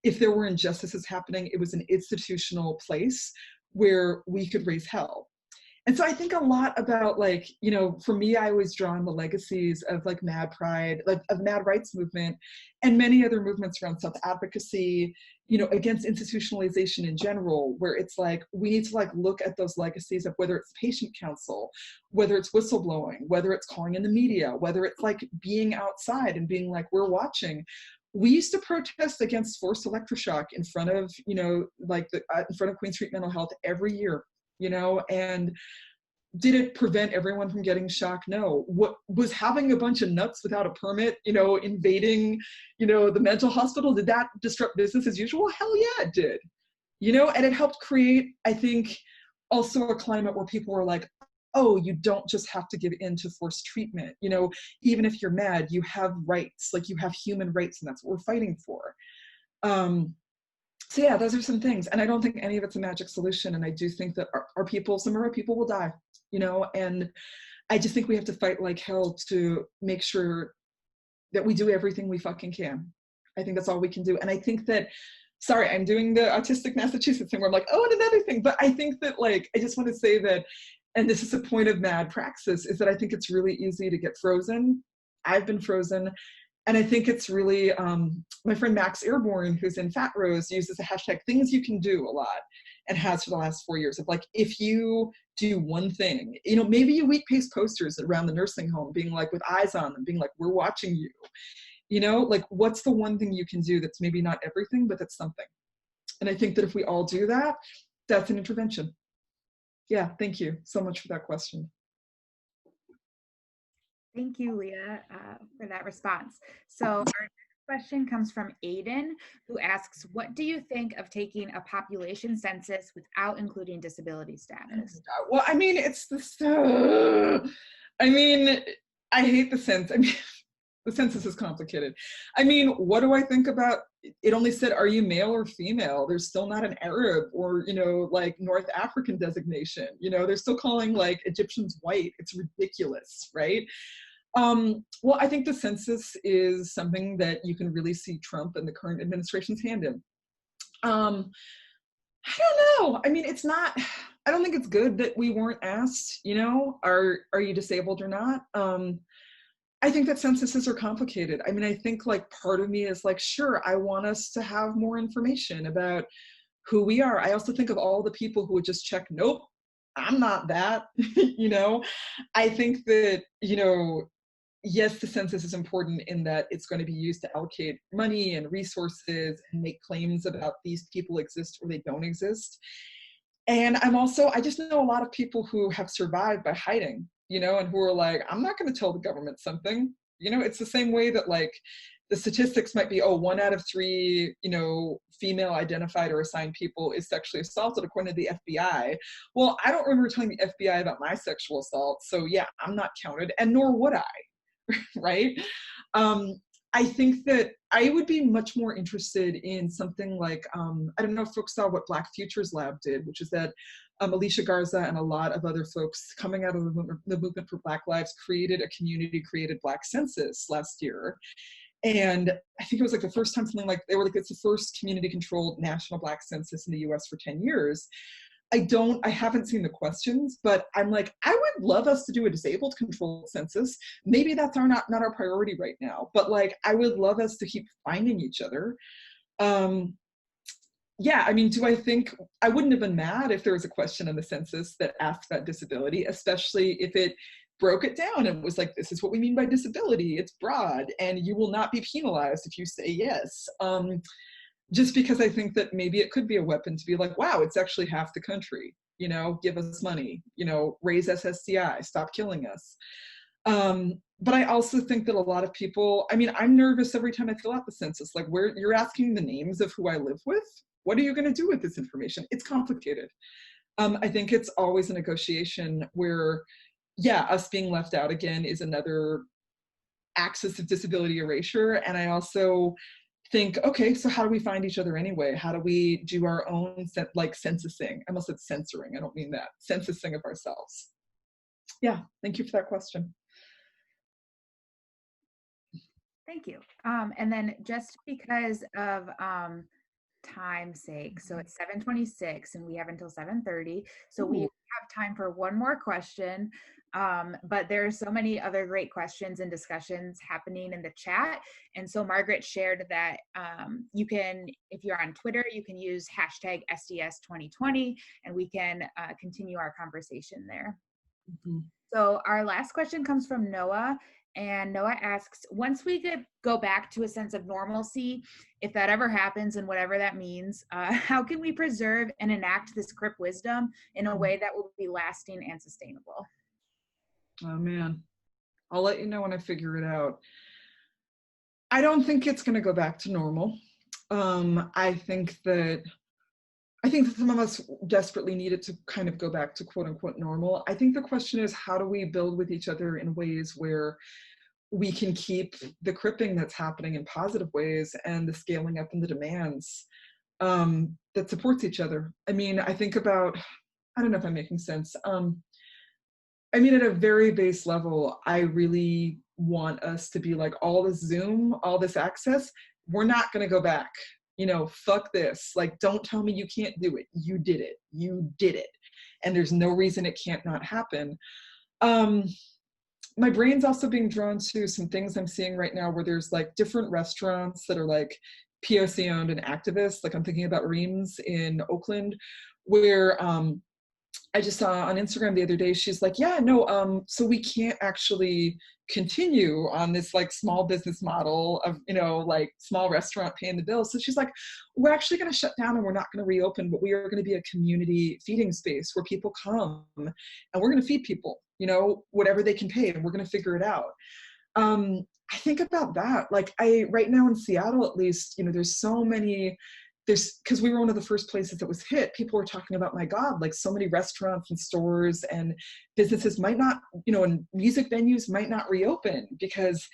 if there were injustices happening, it was an institutional place where we could raise hell. And so I think a lot about you know, for me, I always draw on the legacies of Mad Pride, of Mad Rights Movement, and many other movements around self-advocacy, you know, against institutionalization in general, where it's we need to look at those legacies of whether it's patient counsel, whether it's whistleblowing, whether it's calling in the media, whether it's being outside and being we're watching. We used to protest against forced electroshock in front of, you know, in front of Queen Street Mental Health every year. You know, and did it prevent everyone from getting shocked? No. What was having a bunch of nuts without a permit, you know, invading, you know, the mental hospital? Did that disrupt business as usual? Hell yeah, it did. You know, and it helped create, I think, also a climate where people were oh, you don't just have to give in to forced treatment. You know, even if you're mad, you have rights, you have human rights, and that's what we're fighting for. So yeah, those are some things. And I don't think any of it's a magic solution. And I do think that our people, some of our people will die, you know, and I just think we have to fight like hell to make sure that we do everything we fucking can. I think that's all we can do. And I think that, sorry, I'm doing the autistic Massachusetts thing where I'm oh, and another thing, but I think that I just want to say that, and this is a point of mad praxis, is that I think it's really easy to get frozen. I've been frozen. And I think it's really, my friend Max Airborne, who's in Fat Rose, uses the hashtag things you can do a lot, and has for the last 4 years, of like, if you do one thing, you know, maybe you week paste posters around the nursing home being like, with eyes on them, being like, we're watching you, you know, like, what's the one thing you can do that's maybe not everything, but that's something. And I think that if we all do that, that's an intervention. Yeah, thank you so much for that question. Thank you, Leah, for that response. So our next question comes from Aiden, who asks, what do you think of taking a population census without including disability status? Well, I mean, it's this, I mean, I hate the census. I mean, the census is complicated. I mean, what do I think about, it only said, are you male or female? There's still not an Arab or, you know, like North African designation. You know, they're still calling like Egyptians white. It's ridiculous, right? Well, I think the census is something that you can really see Trump and the current administration's hand in. I don't know. I mean, it's not, I don't think it's good that we weren't asked, you know, are you disabled or not? I think that censuses are complicated. I mean, I think like part of me is like, sure, I want us to have more information about who we are. I also think of all the people who would just check, nope, I'm not that, you know? I think that, you know, yes, the census is important in that it's going to be used to allocate money and resources and make claims about these people exist or they don't exist. And I just know a lot of people who have survived by hiding, you know, and who are like, I'm not going to tell the government something. You know, it's the same way that like the statistics might be, oh, 1 out of 3, you know, female identified or assigned people is sexually assaulted according to the FBI. Well, I don't remember telling the FBI about my sexual assault. So yeah, I'm not counted, and nor would I. Right? I think that I would be much more interested in something like, I don't know if folks saw what Black Futures Lab did, which is that Alicia Garza and a lot of other folks coming out of the movement for Black Lives created a community-created Black census last year. And I think it was like the first time something like, they were like, it's the first community-controlled national Black census in the US for 10 years. I haven't seen the questions, but I'm like, I would love us to do a disabled controlled census. Maybe that's not our priority right now, but like, I would love us to keep finding each other. Yeah, I mean, I wouldn't have been mad if there was a question in the census that asked about disability, especially if it broke it down and was like, this is what we mean by disability. It's broad and you will not be penalized if you say yes. Just because I think that maybe it could be a weapon to be like, wow, it's actually half the country, you know, give us money, you know, raise SSDI, stop killing us. But I also think that a lot of people, I mean, I'm nervous every time I fill out the census, like you're asking the names of who I live with. What are you going to do with this information? It's complicated. I think it's always a negotiation where, yeah, us being left out again is another axis of disability erasure. And I also think, okay, so how do we find each other anyway? How do we do our own like censusing? I almost said censoring, I don't mean that. Censusing of ourselves. Yeah, thank you for that question. Thank you. And then just because of time's sake, so it's 7:26 and we have until 7:30, so we have time for one more question. But there are so many other great questions and discussions happening in the chat. And so Margaret shared that you can, if you're on Twitter, you can use hashtag SDS 2020 and we can continue our conversation there. Mm-hmm. So our last question comes from Noah. And Noah asks, once we go back to a sense of normalcy, if that ever happens and whatever that means, how can we preserve and enact this Crip wisdom in a way that will be lasting and sustainable? Oh man, I'll let you know when I figure it out. I don't think it's going to go back to normal. I think that some of us desperately need it to kind of go back to quote unquote normal. I think the question is, how do we build with each other in ways where we can keep the cripping that's happening in positive ways and the scaling up in the demands that supports each other? I mean, I think about, I don't know if I'm making sense. I mean, at a very base level, I really want us to be like, all this Zoom, all this access, we're not going to go back. You know, fuck this. Like, don't tell me you can't do it. You did it. You did it. And there's no reason it can't not happen. my brain's also being drawn to some things I'm seeing right now where there's like different restaurants that are like POC owned and activists. Like I'm thinking about Reams in Oakland, where I just saw on Instagram the other day, she's like, yeah, no, so we can't actually continue on this like small business model of, you know, like small restaurant paying the bills. So she's like, we're actually going to shut down and we're not going to reopen, but we are going to be a community feeding space where people come and we're going to feed people, you know, whatever they can pay, and we're going to figure it out. I think about that. Like right now in Seattle, at least, you know, there's so many, because we were one of the first places that was hit, people were talking about, my God, like so many restaurants and stores and businesses might not, you know, and music venues might not reopen because,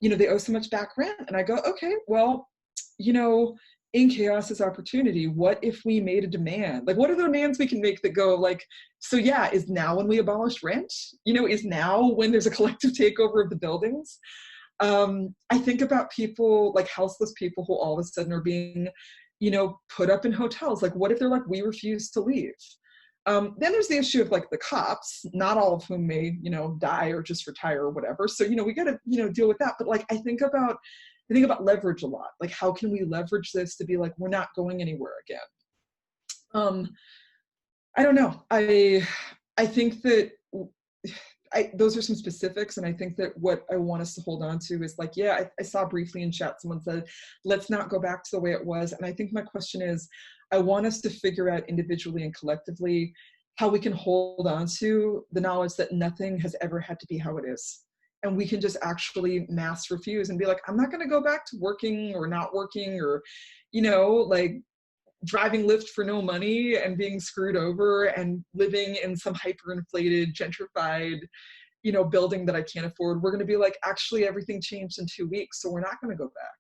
you know, they owe so much back rent. And I go, okay, well, you know, in chaos is opportunity. What if we made a demand? Like, what are the demands we can make that go like, so yeah, is now when we abolished rent? You know, is now when there's a collective takeover of the buildings? I think about people, like houseless people who all of a sudden are being, you know, put up in hotels. Like, what if they're like, we refuse to leave? Then there's the issue of like the cops, not all of whom may, you know, die or just retire or whatever. So, you know, we got to, you know, deal with that. But like, I think about leverage a lot. Like, how can we leverage this to be like, we're not going anywhere again? I don't know. I think that those are some specifics, and I think that what I want us to hold on to is like, yeah, I saw briefly in chat someone said, let's not go back to the way it was. And I think my question is, I want us to figure out individually and collectively how we can hold on to the knowledge that nothing has ever had to be how it is. And we can just actually mass refuse and be like, I'm not going to go back to working or not working, or, you know, like driving Lyft for no money and being screwed over and living in some hyperinflated, gentrified, you know, building that I can't afford. We're going to be like, actually, everything changed in 2 weeks, so we're not going to go back.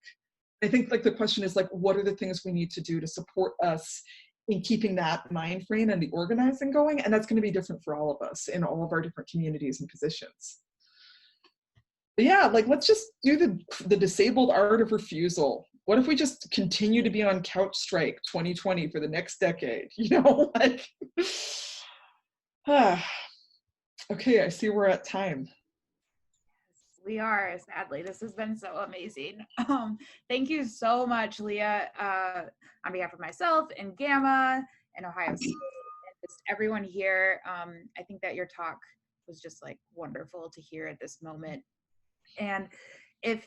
I think like the question is like, what are the things we need to do to support us in keeping that mind frame and the organizing going? And that's going to be different for all of us in all of our different communities and positions. But yeah, like, let's just do the disabled art of refusal. What if we just continue to be on couch strike 2020 for the next decade? You know, like, okay, I see we're at time. We are, sadly. This has been so amazing. Thank you so much, Leah, on behalf of myself and Gamma and Ohio State and just everyone here. I think that your talk was just like wonderful to hear at this moment. And if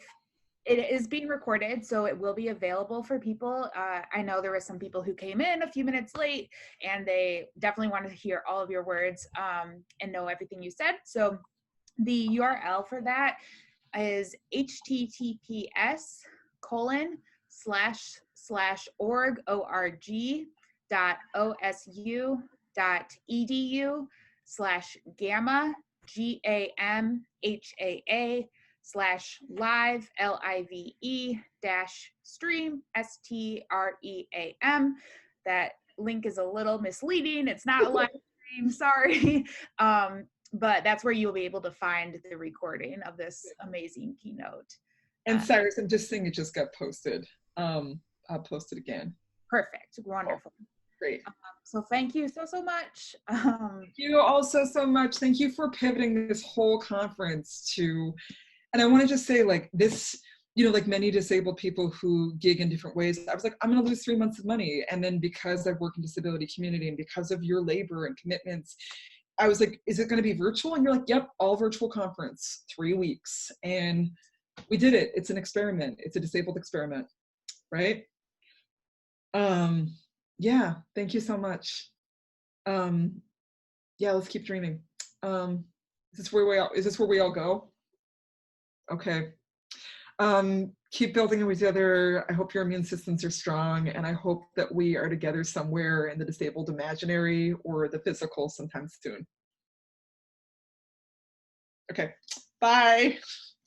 it is being recorded, so it will be available for people. I know there were some people who came in a few minutes late, and they definitely wanted to hear all of your words and know everything you said. So the URL for that is https://org.osu.edu/gamma GAMHAA/live LIVE-stream STREAM. That link is a little misleading. It's not a live stream, sorry. But that's where you'll be able to find the recording of this amazing keynote. And Cyrus, I'm just saying it just got posted. I'll post it again. Perfect, wonderful. Oh, great. So thank you so much. Thank you also so much. Thank you for pivoting this whole conference to, and I want to just say like this, you know, like many disabled people who gig in different ways, I was like, I'm going to lose 3 months of money. And then because I work in disability community and because of your labor and commitments, I was like, is it going to be virtual? And you're like, yep, all virtual conference, 3 weeks. And we did it. It's an experiment. It's a disabled experiment, right? Yeah, thank you so much. Yeah, let's keep dreaming. Is this where we all go? Okay. Keep building with each other. I hope your immune systems are strong, and I hope that we are together somewhere in the disabled imaginary or the physical sometime soon. Okay, bye.